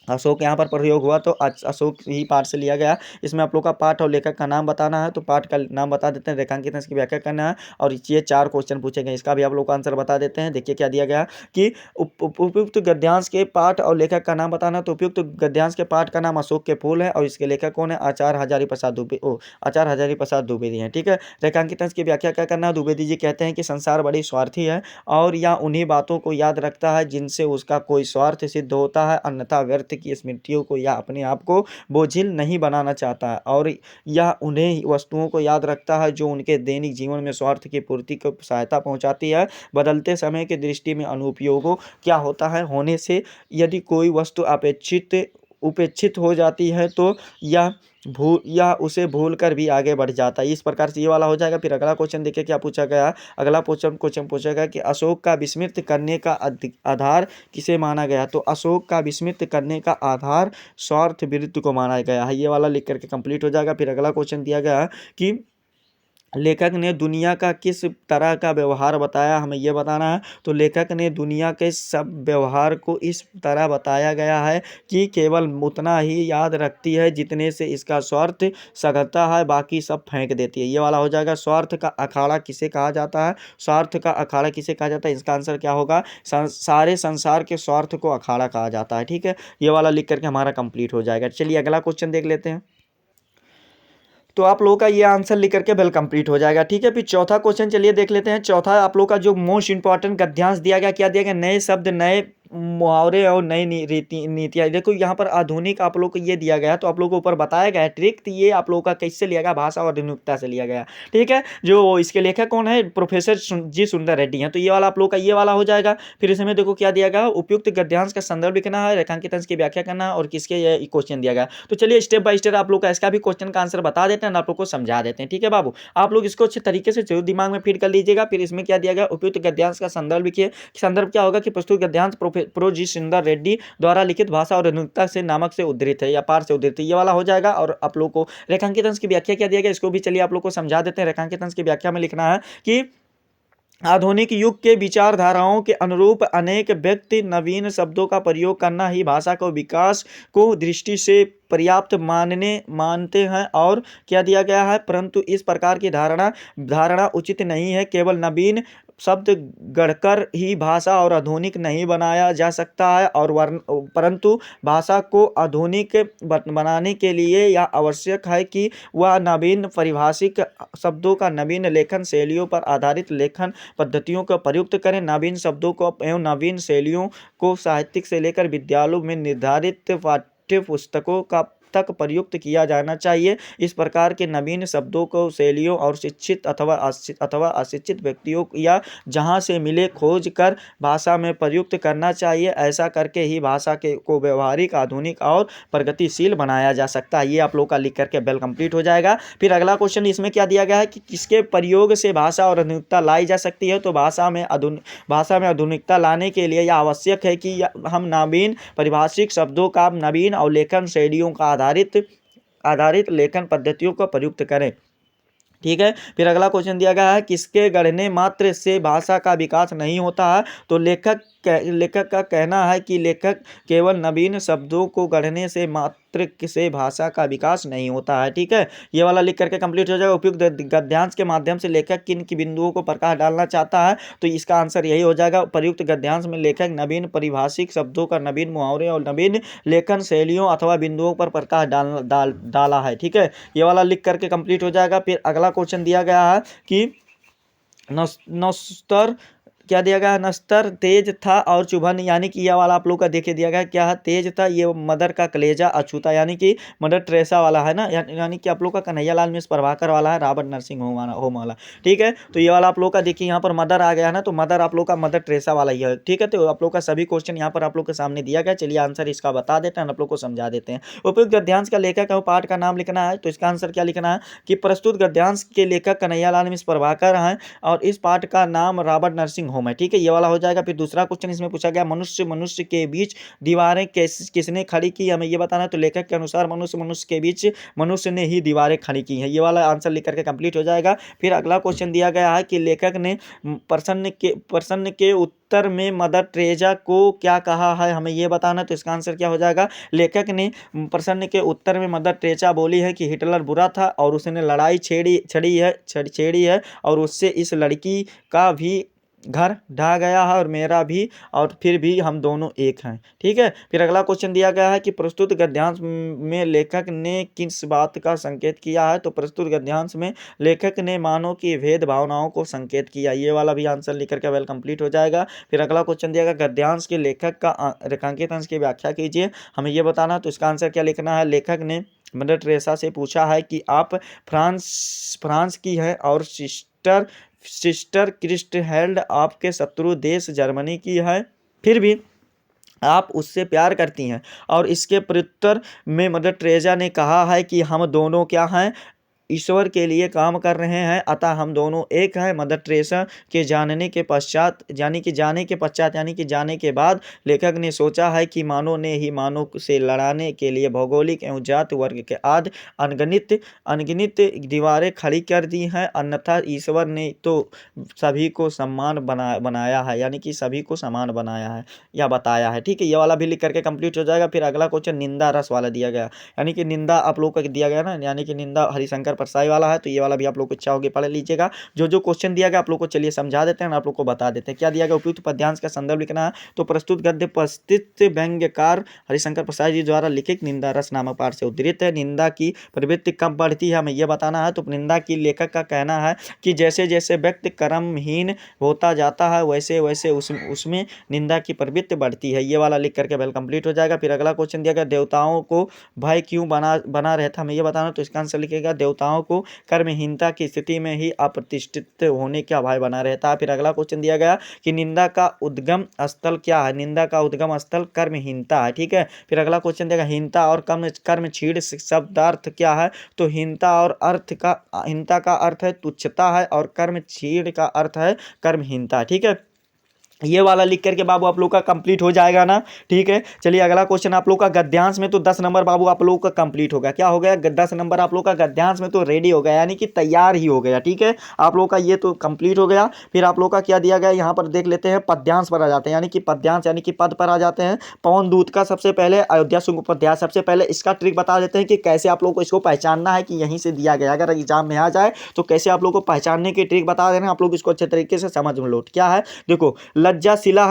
अशोक यहाँ पर प्रयोग हुआ तो अशोक ही पाठ से लिया गया। इसमें आप लोग का पाठ और लेखक का नाम बताना है, तो पाठ का नाम बता देते हैं, रेखांकित इसकी व्याख्या करना है और ये 4 क्वेश्चन पूछे गए, इसका भी आप लोग का आंसर बता देते हैं। देखिए क्या दिया गया कि उपयुक्त गद्यांश के पाठ और लेखक का नाम बताना। तो उपयुक्त गद्यांश के पाठ का नाम अशोक के फूल है और इसके लेखक कौन है, आचार्य हजारी प्रसाद द्विवेदी हैं। ठीक है, रेखांकित की व्याख्या क्या करना है। द्विवेदी जी कहते हैं कि संसार बड़ी स्वार्थी है और यह उन्हीं बातों को याद रखता है जिनसे उसका कोई स्वार्थ सिद्ध होता है, अन्यथा व्यर्थ की स्मृतियों को या अपने आप को बोझिल नहीं बनाना चाहता है। और यह उन्हें वस्तुओं को याद रखता है जो उनके दैनिक जीवन में स्वार्थ की पूर्ति को सहायता पहुंचाती है। बदलते समय की दृष्टि में अनुपयोगों क्या होता है होने से यदि कोई वस्तु उपेक्षित हो जाती है तो या उसे भूल कर भी आगे बढ़ जाता है। इस प्रकार से ये वाला हो जाएगा। फिर अगला क्वेश्चन देखिए क्या पूछा गया। अगला क्वेश्चन पूछा गया कि अशोक का विस्मृत करने का आधार किसे माना गया। तो अशोक का विस्मृत करने का आधार स्वार्थ वृत्ति को माना गया है। ये वाला लिख करके कंप्लीट हो जाएगा। फिर अगला क्वेश्चन दिया गया कि लेखक ने दुनिया का किस तरह का व्यवहार बताया, हमें यह बताना है। तो लेखक ने दुनिया के सब व्यवहार को इस तरह बताया गया है कि केवल उतना ही याद रखती है जितने से इसका स्वार्थ सघता है, बाकी सब फेंक देती है। ये वाला हो जाएगा। स्वार्थ का अखाड़ा किसे कहा जाता है, स्वार्थ का अखाड़ा किसे कहा जाता है, इसका आंसर क्या होगा, सारे संसार के स्वार्थ को अखाड़ा कहा जाता है। ठीक है, ये वाला लिख करके हमारा कंप्लीट हो जाएगा। चलिए अगला क्वेश्चन देख लेते हैं। तो आप लोगों का ये आंसर लिख करके बेल कंप्लीट हो जाएगा। ठीक है, फिर चौथा क्वेश्चन चलिए देख लेते हैं। चौथा आप लोग का जो मोस्ट इंपॉर्टेंट गद्यांश दिया गया, क्या दिया गया, नए शब्द, नए मुहावरे और नई नीतियाँ। देखो यहाँ पर आधुनिक आप लोग को ये दिया गया, तो आप लोग को ऊपर बताया गया है ट्रिक। तो ये आप लोगों का कैसे लिया गया, भाषा और आधुनिकता से लिया गया। ठीक है, जो इसके लेखक कौन है, प्रोफेसर जी सुंदर रेड्डी हैं। तो ये वाला आप लोग का ये वाला हो जाएगा। फिर इसमें देखो क्या दिया गया, उपयुक्त गद्यांश का संदर्भ लिखना है, रेखांकित अंश की व्याख्या करना है और किसके ये क्वेश्चन दिया गया। तो चलिए स्टेप बाय स्टेप आप लोग का इसका भी क्वेश्चन का आंसर बता देते हैं, आप लोग को समझा देते हैं। ठीक है बाबू, आप लोग इसको अच्छे तरीके से जरूर दिमाग में फीड कर लीजिएगा। फिर इसमें क्या दिया गया, उपयुक्त गद्यांश का संदर्भ लिखिए। संदर्भ क्या होगा कि प्रस्तुत गद्यांश प्रो जी सुंदर रेड्डी द्वारा लिखित भाषा और आधुनिकता से नामक से उद्धृत है या पार से उद्धृत है। ये वाला हो जाएगा। और आप लोग को रेखांकित अंश की व्याख्या क्या दिया गया, इसको भी चलिए आप लोग को समझा देते हैं। रेखांकित अंश की व्याख्या में लिखना है कि आधुनिक युग के विचारधाराओं के अनुरूप अनेक व्यक्ति नवीन शब्दों का प्रयोग करना ही भाषा को विकास को दृष्टि से पर्याप्त मानते हैं। और क्या दिया गया है, परंतु इस प्रकार की धारणा उचित नहीं है। केवल नवीन शब्द गढ़कर ही भाषा और आधुनिक नहीं बनाया जा सकता है और परंतु भाषा को आधुनिक बनाने के लिए यह आवश्यक है कि वह नवीन पारिभाषिक शब्दों का नवीन लेखन शैलियों पर आधारित लेखन पद्धतियों का प्रयुक्त करें। नवीन शब्दों को एवं नवीन शैलियों को साहित्यिक से लेकर विद्यालयों में निर्धारित पाठ्य पुस्तकों का तक प्रयुक्त किया जाना चाहिए। इस प्रकार के नवीन शब्दों को शैलियों और शिक्षित अथवा अशिक्षित व्यक्तियों या जहां से मिले खोज कर भाषा में प्रयुक्त करना चाहिए। ऐसा करके ही भाषा को व्यवहारिक, आधुनिक और प्रगतिशील बनाया जा सकता है। ये आप लोग का लिख करके बेल कंप्लीट हो जाएगा। फिर अगला क्वेश्चन इसमें क्या दिया गया है कि किसके प्रयोग से भाषा और आधुनिकता लाई जा सकती है। तो भाषा में आधुनिकता लाने के लिए यह आवश्यक है कि हम नवीन पारिभाषिक शब्दों का नवीन और लेखन शैलियों का आधारित लेखन पद्धतियों का प्रयुक्त करें। ठीक है, फिर अगला क्वेश्चन दिया गया है, किसके गढ़ने मात्र से भाषा का विकास नहीं होता है। तो लेखक लेखक का कहना है कि लेखक केवल नवीन शब्दों को गढ़ने से मात्र से भाषा का विकास नहीं होता है। ठीक है, ये वाला लिख करके कंप्लीट हो जाएगा। उपयुक्त गद्यांश के माध्यम से लेखक किन की बिंदुओं को प्रकाश डालना चाहता है, तो इसका आंसर यही हो जाएगा। प्रयुक्त गद्यांश में लेखक नवीन परिभाषिक शब्दों का, नवीन मुहावरे और नवीन लेखन शैलियों अथवा बिंदुओं पर प्रकाश डाला है। ठीक है, ये वाला लिख करके कंप्लीट हो जाएगा। फिर अगला क्वेश्चन दिया गया है कि नस्तर क्या दिया गया है, नस्तर तेज था और चुभन, यानी कि यह वाला आप लोग का देखे दिया गया क्या है, तेज था, ये मदर का कलेजा अछूता, यानी कि मदर टेरेसा वाला है ना, यानी कि आप लोग का कन्हैया लाल मिस प्रभाकर वाला है, रॉबर्ट नर्सिंग होम वाला। ठीक है, तो ये वाला आप लोग का देखिए यहाँ पर मदर आ गया ना, तो मदर आप लोग का मदर टेरेसा वाला ही है। ठीक है, तो आप लोग का सभी क्वेश्चन यहाँ पर आप लोग के सामने दिया गया। चलिए आंसर इसका बता देते हैं, आप लोग को समझा देते हैं। उपयुक्त गद्यांश का लेखक है, पाठ का नाम लिखना है, तो इसका आंसर क्या लिखना है कि प्रस्तुत गद्यांश के लेखक कन्हैया लाल मिस प्रभाकर हैं और इस पाठ का नाम रॉबर्ट नर्सिंग होम है। ठीक है, ये वाला हो जाएगा। फिर दूसरा क्वेश्चन इसमें पूछा गया, मनुष्य के बीच दीवारें किसने खड़ी की, हमें ये बताना है। तो लेखक के अनुसार मनुष्य के बीच मनुष्य ने ही दीवारें खड़ी की हैं। ये वाला आंसर लिख करके कंप्लीट हो जाएगा। फिर अगला क्वेश्चन दिया गया है कि लेखक ने प्रश्न के उत्तर में मदर टेरेसा को क्या कहा है, हमें ये बताना है। तो इसका आंसर क्या हो जाएगा, लेखक ने प्रश्न के उत्तर में मदर टेरेसा बोली है कि हिटलर बुरा था और उसने लड़ाई छेड़ी है और उससे इस लड़की का भी घर ढह गया है और मेरा भी, और फिर भी हम दोनों एक हैं। ठीक है, फिर अगला क्वेश्चन दिया गया है कि प्रस्तुत गद्यांश में लेखक ने किस बात का संकेत किया है। तो प्रस्तुत गद्यांश में लेखक ने मानव की भेद भावनाओं को संकेत किया। ये वाला भी आंसर लिख करके वेल कंप्लीट हो जाएगा। फिर अगला क्वेश्चन दिया गया, गद्यांश के लेखक का रेखांकित अंश की व्याख्या कीजिए, हमें ये बताना। तो इसका आंसर क्या लिखना है, लेखक ने मदर टेरेसा से पूछा है कि आप फ्रांस की है और सिस्टर क्रिस्टहेल्ड आपके शत्रु देश जर्मनी की है, फिर भी आप उससे प्यार करती हैं। और इसके प्रत्युत्तर में मदर टेरेसा ने कहा है कि हम दोनों क्या हैं, ईश्वर के लिए काम कर रहे हैं, अतः हम दोनों एक हैं। मदर टेरेसा के जाने के बाद लेखक ने सोचा है कि मानव ने ही मानव से लड़ाने के लिए भौगोलिक एवं जाति वर्ग के आदि अनगिनत दीवारें खड़ी कर दी हैं, अन्यथा ईश्वर ने तो सभी को समान बनाया है, यानी कि सभी को समान बनाया है या बताया है। ठीक है, ये वाला भी लिख करके कंप्लीट हो जाएगा। फिर अगला क्वेश्चन निंदा रस वाला दिया गया, यानी कि निंदा आप लोग को दिया गया ना, यानी कि निंदा हरिशंकर परसाई वाला है। तो ये वाला भी आप लोग को इच्छा होगी पढ़ लीजिएगा। जो क्वेश्चन दिया गया आप लोग को चलिए समझा देते हैं, आप लोग को बता देते हैं क्या दिया गया। उपयुक्त पद्यांश का संदर्भ लिखना है। तो प्रस्तुत गद्य प्रस्थित व्यंग्यकार हरिशंकर प्रसाद जी द्वारा लिखित निंदा रस नामक पाठ से उद्धृत है। निंदा की प्रवृत्ति कब बढ़ती है, हमें यह बताना है। तो निंदा की लेखक का कहना है कि जैसे जैसे व्यक्ति कर्महीन होता जाता है वैसे वैसे उसमें निंदा की प्रवृत्ति बढ़ती है। ये वाला लिख करके वेल कंप्लीट हो जाएगा। फिर अगला क्वेश्चन दिया गया, देवताओं को भय क्यों बना रहता, हमें यह बताना। तो इसका आंसर लिखेगा, देवताओं को कर्महीनता की स्थिति में ही अप्रतिष्ठित होने का भय बना रहता है। फिर अगला क्वेश्चन दिया गया कि निंदा का उद्गम स्थल क्या है, निंदा का उद्गम स्थल कर्महीनता है। ठीक है, फिर अगला क्वेश्चन देगा, हीनता और कर्म छीड़ शब्दार्थ क्या है। तो हीनता का अर्थ है तुच्छता है और कर्म छीड़ का अर्थ है कर्महीनता। ठीक है, ये वाला लिख करके बाबू आप लोग का कंप्लीट हो जाएगा ना। ठीक है, चलिए अगला क्वेश्चन आप लोग का गद्यांश में तो 10 नंबर बाबू आप लोग का कंप्लीट हो गया। क्या हो गया, 10 नंबर आप लोग का गद्यांश में तो रेडी हो गया, यानी कि तैयार ही हो गया। ठीक है, आप लोग का ये तो कंप्लीट हो गया। फिर आप लोग का क्या दिया गया, यहाँ पर देख लेते हैं, पद्यांश पर आ जाते हैं, यानी कि पद्यांश यानी कि पद पर आ जाते हैं। पवन दूत का सबसे पहले अयोध्या सिंह उपाध्याय, सबसे पहले इसका ट्रिक बता देते हैं कि कैसे आप लोग को इसको पहचानना है कि यहीं से दिया गया, अगर एग्जाम में आ जाए तो कैसे आप लोग को पहचानने की ट्रिक बता देना, आप लोग इसको अच्छे तरीके से समझ लो। क्या है, देखो, लज्जाशिला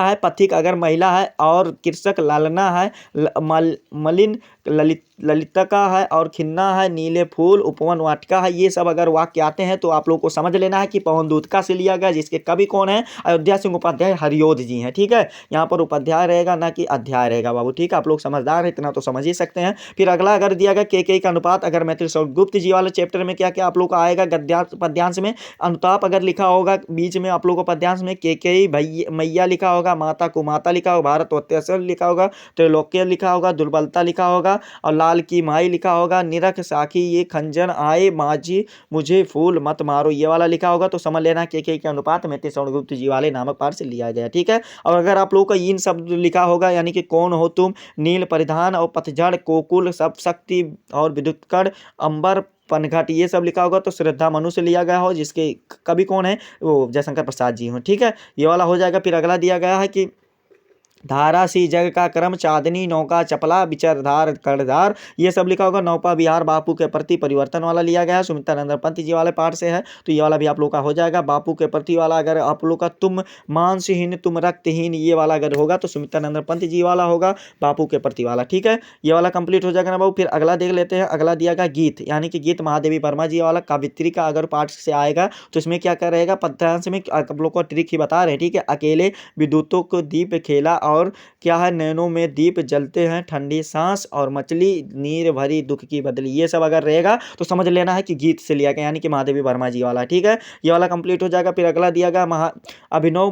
है, पथिक अगर महिला है, और कृषक लालना है, मलिन ललितका है, और खिन्ना है, नीले फूल उपवन वाटिका है। ये सब अगर वाक्य आते हैं तो आप लोग को समझ लेना है कि पवन दूतका से लिया गया, जिसके कवि कौन है, अयोध्या सिंह उपाध्याय हरियोध जी हैं। ठीक है, यहाँ पर उपाध्याय रहेगा ना कि अध्याय रहेगा बाबू। ठीक है, आप लोग समझदार हैं, इतना तो समझ ही सकते हैं। फिर अगला अगर दिया गया के का अनुपात, अगर मैथिली गुप्त जी वाले चैप्टर में क्या क्या आप लोग का आएगा, पद्यांश में अनुताप अगर लिखा होगा, बीच में आप लोग को पद्यांश में के मैया लिखा होगा, माता को माता लिखा होगा, भारत अत्याचार लिखा होगा, त्रैलोक्य लिखा होगा, दुर्बलता लिखा होगा, और लाल की माई लिखा होगा, निरख साखी ये खंजन आए माझी मुझे फूल मत मारो, ये वाला लिखा होगा। तो समझ लेना के अनुपात मैथिली गुप्त जी वाले नामक पाठ से लिया गया। ठीक है, और अगर आप लोग का इन शब्द लिखा होगा, यानी कि कौन हो तुम, नील परिधान और पतझड़, कोकुल सब शक्ति और विद्युतकण, अंबर पनघट ये सब लिखा होगा तो श्रद्धा मनु से लिया गया हो, जिसके कवि कौन है, वो जयशंकर प्रसाद जी हो। ठीक है, ये वाला हो जाएगा। फिर अगला दिया गया है कि धारा सी जग का क्रम, चांदनी नौका चपला विचरधार करधार, ये सब लिखा होगा। नौपा विहार बापू के प्रति परिवर्तन वाला लिया गया है, सुमित्रानंद पंत जी वाले पाठ से है, तो ये वाला भी आप लोग का हो जाएगा। बापू के प्रति वाला अगर आप लोग का तुम मांसहीन तुम रक्तहीन, ये वाला अगर होगा तो सुमित्रानंद पंत जी वाला होगा, बापू के प्रति वाला। ठीक है, ये वाला कंप्लीट हो जाएगा ना बाबू। फिर अगला देख लेते हैं। अगला दिया गया गीत, यानी कि गीत महादेवी वर्मा जी वाला कावित्री का अगर पाठ से आएगा तो इसमें क्या कर रहेगा, पद्यांश में आप लोग को ट्रिक ही बता रहे हैं। ठीक है, अकेले विद्युतों को दीप खेला और क्या है, नैनों में दीप जलते हैं, ठंडी सांस और मछली नीर भरी दुख की बदली, ये सब अगर रहेगा तो समझ लेना है कि गीत से लिया गया, यानी कि महादेवी वर्मा जी वाला। ठीक है, ये वाला कंप्लीट हो जाएगा। फिर अगला दिया गया अभिनव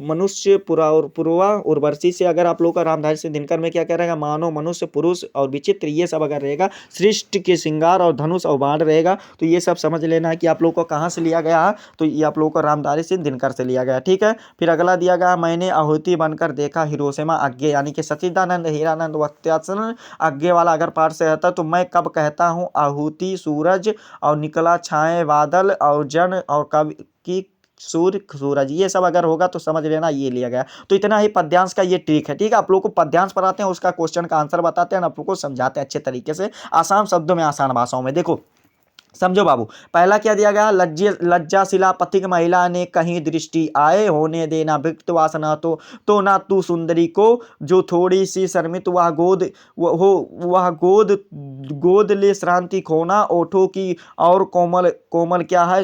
मनुष्य पूर्वा उर्वशी से अगर आप लोग का रामधारी सिंह दिनकर में क्या कह रहेगा, मानव मनुष्य पुरुष और विचित्र, ये सब अगर रहेगा। सृष्टि के श्रृंगार और धनुष और बाण रहेगा, तो ये सब समझ लेना है कि आप लोग को कहाँ से लिया गया है, तो ये आप लोग को रामधारी सिंह दिनकर से लिया गया। ठीक है, फिर अगला दिया गया मैंने आहुति बनकर देखा हिरोशिमा आगे, यानी कि सच्चिदानंद हीरानंद वक्त्यासन आगे वाला अगर पाठ से रहता तो मैं कब कहता हूँ आहुति सूरज और निकला छाए बादल और जन और कब की सूरज, ये सब अगर होगा तो समझ लेना ये लिया गया। तो इतना ही पद्यांश का ये ट्रिक है। ठीक है, आप लोग को पद्यांश पढ़ाते हैं, उसका क्वेश्चन का आंसर बताते हैं, आप लोग को समझाते हैं अच्छे तरीके से, आसान शब्दों में आसान भाषाओं में। देखो समझो बाबू, पहला क्या दिया गया, लज्जाशिला पथिक महिला ने कहीं दृष्टि आए, होने देना भिक्त वासना तो ना तू सुंदरी को, जो थोड़ी सी शर्मित वह गोद ले श्रांति खोना, ओठों की और कोमल कोमल क्या है,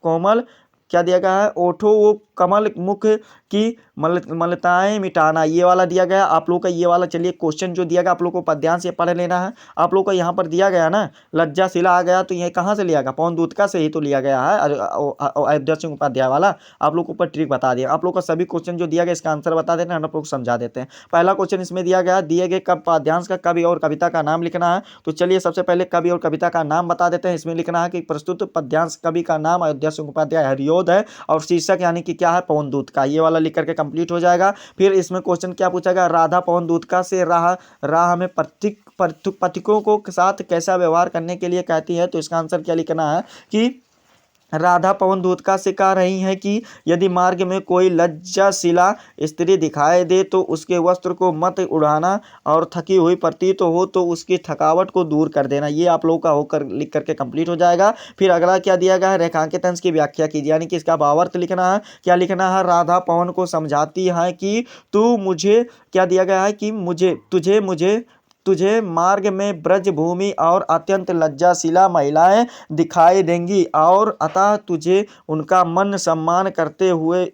कोमल क्या दिया गया है, ओठो वो कमल मुख की मलताएं मिटाना, ये वाला दिया गया आप लोग का। ये वाला चलिए क्वेश्चन जो दिया गया आप लोग को पद्यांश से पढ़ लेना है। आप लोग को यहाँ पर दिया गया ना, लज्जाशिला आ गया तो ये कहाँ से लिया गया, पवन दूतका से ही तो लिया गया है, अयोध्या सिंह उपाध्याय वाला। आप लोग को ऊपर ट्रिक बता दिया। आप लोग का सभी क्वेश्चन जो दिया गया इसका आंसर बता देना, हम लोग समझा देते हैं। पहला क्वेश्चन इसमें दिया गया, दिए गए पद्यांश का कवि और कविता का नाम लिखना है। तो चलिए सबसे पहले कवि और कविता का नाम बता देते हैं। इसमें लिखना है कि प्रस्तुत पद्यांश कवि का नाम अयोध्या सिंह उपाध्याय हरियोद है, और शीर्षक यानी कि क्या है, पवन दूत का, ये वाला लिख करके कंप्लीट हो जाएगा। फिर इसमें क्वेश्चन क्या पूछा गया, राधा पवन दूत का से राह में पथिकों को साथ कैसा व्यवहार करने के लिए कहती है, तो इसका आंसर क्या लिखना है कि राधा पवन दूतका से कह रही हैं कि यदि मार्ग में कोई लज्जाशिला स्त्री दिखाई दे तो उसके वस्त्र को मत उड़ाना, और थकी हुई प्रतीत हो तो उसकी थकावट को दूर कर देना। ये आप लोगों का होकर लिख करके कंप्लीट हो जाएगा। फिर अगला क्या दिया गया है, रेखांकित अंश की व्याख्या कीजिए, यानी कि इसका भावार्थ लिखना है। क्या लिखना है, राधा पवन को समझाती है कि तू मुझे, क्या दिया गया है कि तुझे मार्ग में ब्रज भूमि और अत्यंत लज्जाशिला महिलाएं दिखाई देंगी, और अतः तुझे उनका मन सम्मान करते हुए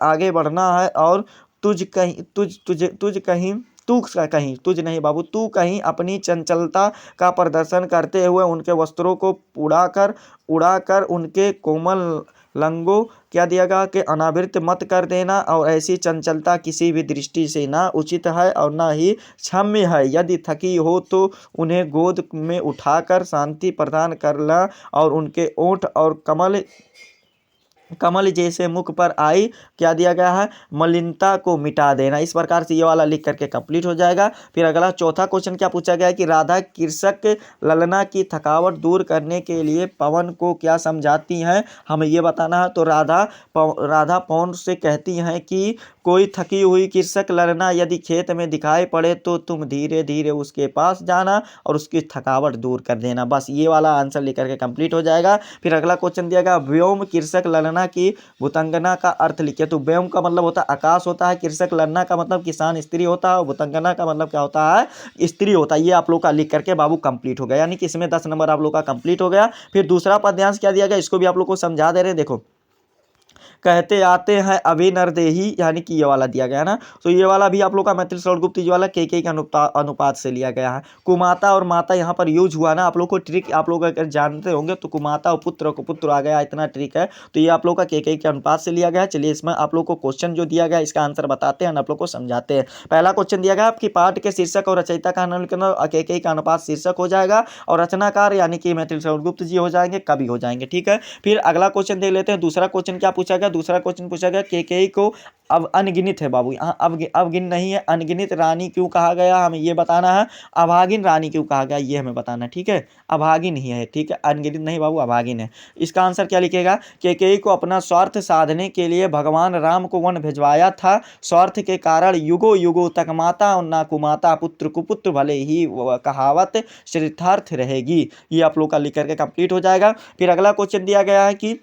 आगे बढ़ना है, और तुझ नहीं बाबू, तू कहीं अपनी चंचलता का प्रदर्शन करते हुए उनके वस्त्रों को उड़ाकर उनके कोमल लंगों, क्या दिया गया कि अनावृत मत कर देना, और ऐसी चंचलता किसी भी दृष्टि से ना उचित है और ना ही क्षम्य है। यदि थकी हो तो उन्हें गोद में उठाकर शांति प्रदान करना, और उनके ओठ और कमल जैसे मुख पर आई, क्या दिया गया है, मलिनता को मिटा देना। इस प्रकार से ये वाला लिख करके कंप्लीट हो जाएगा। फिर अगला चौथा क्वेश्चन क्या पूछा गया है कि राधा कृषक ललना की थकावट दूर करने के लिए पवन को क्या समझाती हैं, हमें ये बताना है। तो राधा पवन से कहती हैं कि कोई थकी हुई कृषक ललना यदि खेत में दिखाई पड़े तो तुम धीरे धीरे उसके पास जाना और उसकी थकावट दूर कर देना। बस ये वाला आंसर लेकर के कंप्लीट हो जाएगा। फिर अगला क्वेश्चन दिया गया, व्योम कृषक ललना की भुतंगना का अर्थ लिखिए। तो व्योम का मतलब होता है आकाश होता है, कृषक ललना का मतलब किसान स्त्री होता है, और भुतंगना का मतलब क्या होता है, स्त्री होता है। ये आप लोग का लिख करके बाबू कंप्लीट हो गया, यानी कि इसमें 10 नंबर आप लोग का कंप्लीट हो गया। फिर दूसरा पद्यांश क्या दिया गया, इसको भी आप लोग को समझा दे रहे हैं। देखो, कहते आते हैं अभी नरदेही, यानी कि ये वाला दिया गया ना, तो ये वाला भी आप लोग का मैथिली श्रवणगुप्त जी वाला के अनुपात से लिया गया है। कुमाता और माता यहाँ पर यूज हुआ ना, आप लोग को ट्रिक आप लोग अगर जानते होंगे तो कुमाता और पुत्र आ गया, इतना ट्रिक है, तो ये आप लोग का के अनुपात से लिया गया है। चलिए इसमें आप लोग को क्वेश्चन जो दिया गया इसका आंसर बताते हैं, आप लोग को समझाते हैं। पहला क्वेश्चन दिया गया आपकी पाठ के शीर्षक और रचयिता का नाम लिखना, के का अनुपात शीर्षक हो जाएगा, और रचनाकार यानी कि मैथिली श्रवणगुप्त जी हो जाएंगे, कवि हो जाएंगे। ठीक है, फिर अगला क्वेश्चन देख लेते हैं। दूसरा क्वेश्चन क्या पूछा गया, दूसरा क्वेश्चन पूछा गया कैकेयी को अब अनगिनत है बाबू, यहाँ अवगिन नहीं है, अनगिनत रानी क्यों कहा गया हमें ये बताना है, अभागिन रानी क्यों कहा गया ये हमें बताना है। ठीक है, अभागिन ही है। ठीक है, अनगिनत नहीं बाबू, अभागिन है। इसका आंसर क्या लिखेगा, कैकेयी को अपना स्वार्थ साधने के लिए भगवान राम को वन भिजवाया था। स्वार्थ के कारण युगों युगों तक माता और ना कुमाता पुत्र कुपुत्र भले ही कहावत चरितार्थ रहेगी। ये आप लोग का लिख करके कंप्लीट हो जाएगा। फिर अगला क्वेश्चन दिया गया है कि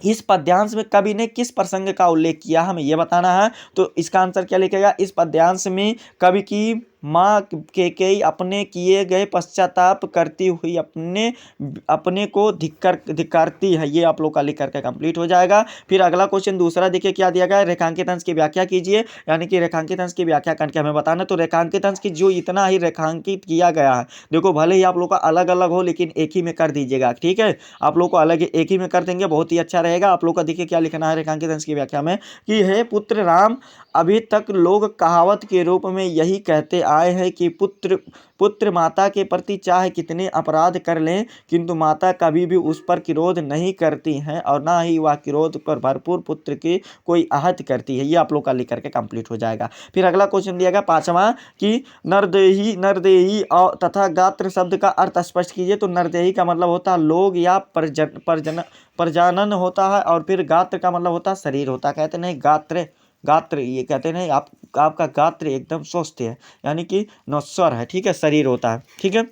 इस पद्यांश में कवि ने किस प्रसंग का उल्लेख किया हमें यह बताना है। तो इसका आंसर क्या लिखेगा, इस पद्यांश में कवि की माँ कैकेयी अपने किए गए पश्चाताप करती हुई अपने को धिक्कारती है। ये आप लोग का लिख करके कंप्लीट हो जाएगा। फिर अगला क्वेश्चन दूसरा देखिए क्या दिया गया है, रेखांकित अंश की व्याख्या कीजिए। यानी कि रेखांकित अंश की व्याख्या करके हमें बताना। तो रेखांकित अंश की जो इतना ही रेखांकित किया गया है, देखो भले ही आप लोग का अलग अलग हो लेकिन एक ही में कर दीजिएगा। ठीक है, आप लोग को अलग एक ही में कर देंगे, बहुत ही अच्छा रहेगा। आप लोग का देखिए क्या लिखना है रेखांकित अंश की व्याख्या में कि हे पुत्र राम, अभी तक लोग कहावत के रूप में यही कहते आए हैं कि पुत्र माता के प्रति चाहे कितने अपराध कर लें किंतु माता कभी भी उस पर क्रोध नहीं करती हैं और ना ही वह क्रोध पर भरपूर पुत्र की कोई आहत करती है। ये आप लोग का लिख करके कंप्लीट हो जाएगा। फिर अगला क्वेश्चन दिया गया पांचवा कि नरदेही और तथा गात्र शब्द का अर्थ स्पष्ट कीजिए। तो नरदेही का मतलब होता है लोग या प्रजनन होता है, और फिर गात्र का मतलब होता है शरीर होता है। कहते नहीं गात्र ये कहते नहीं आपका गात्र एकदम स्वस्थ है, यानी कि नश्वर है। ठीक है, शरीर होता है। ठीक है,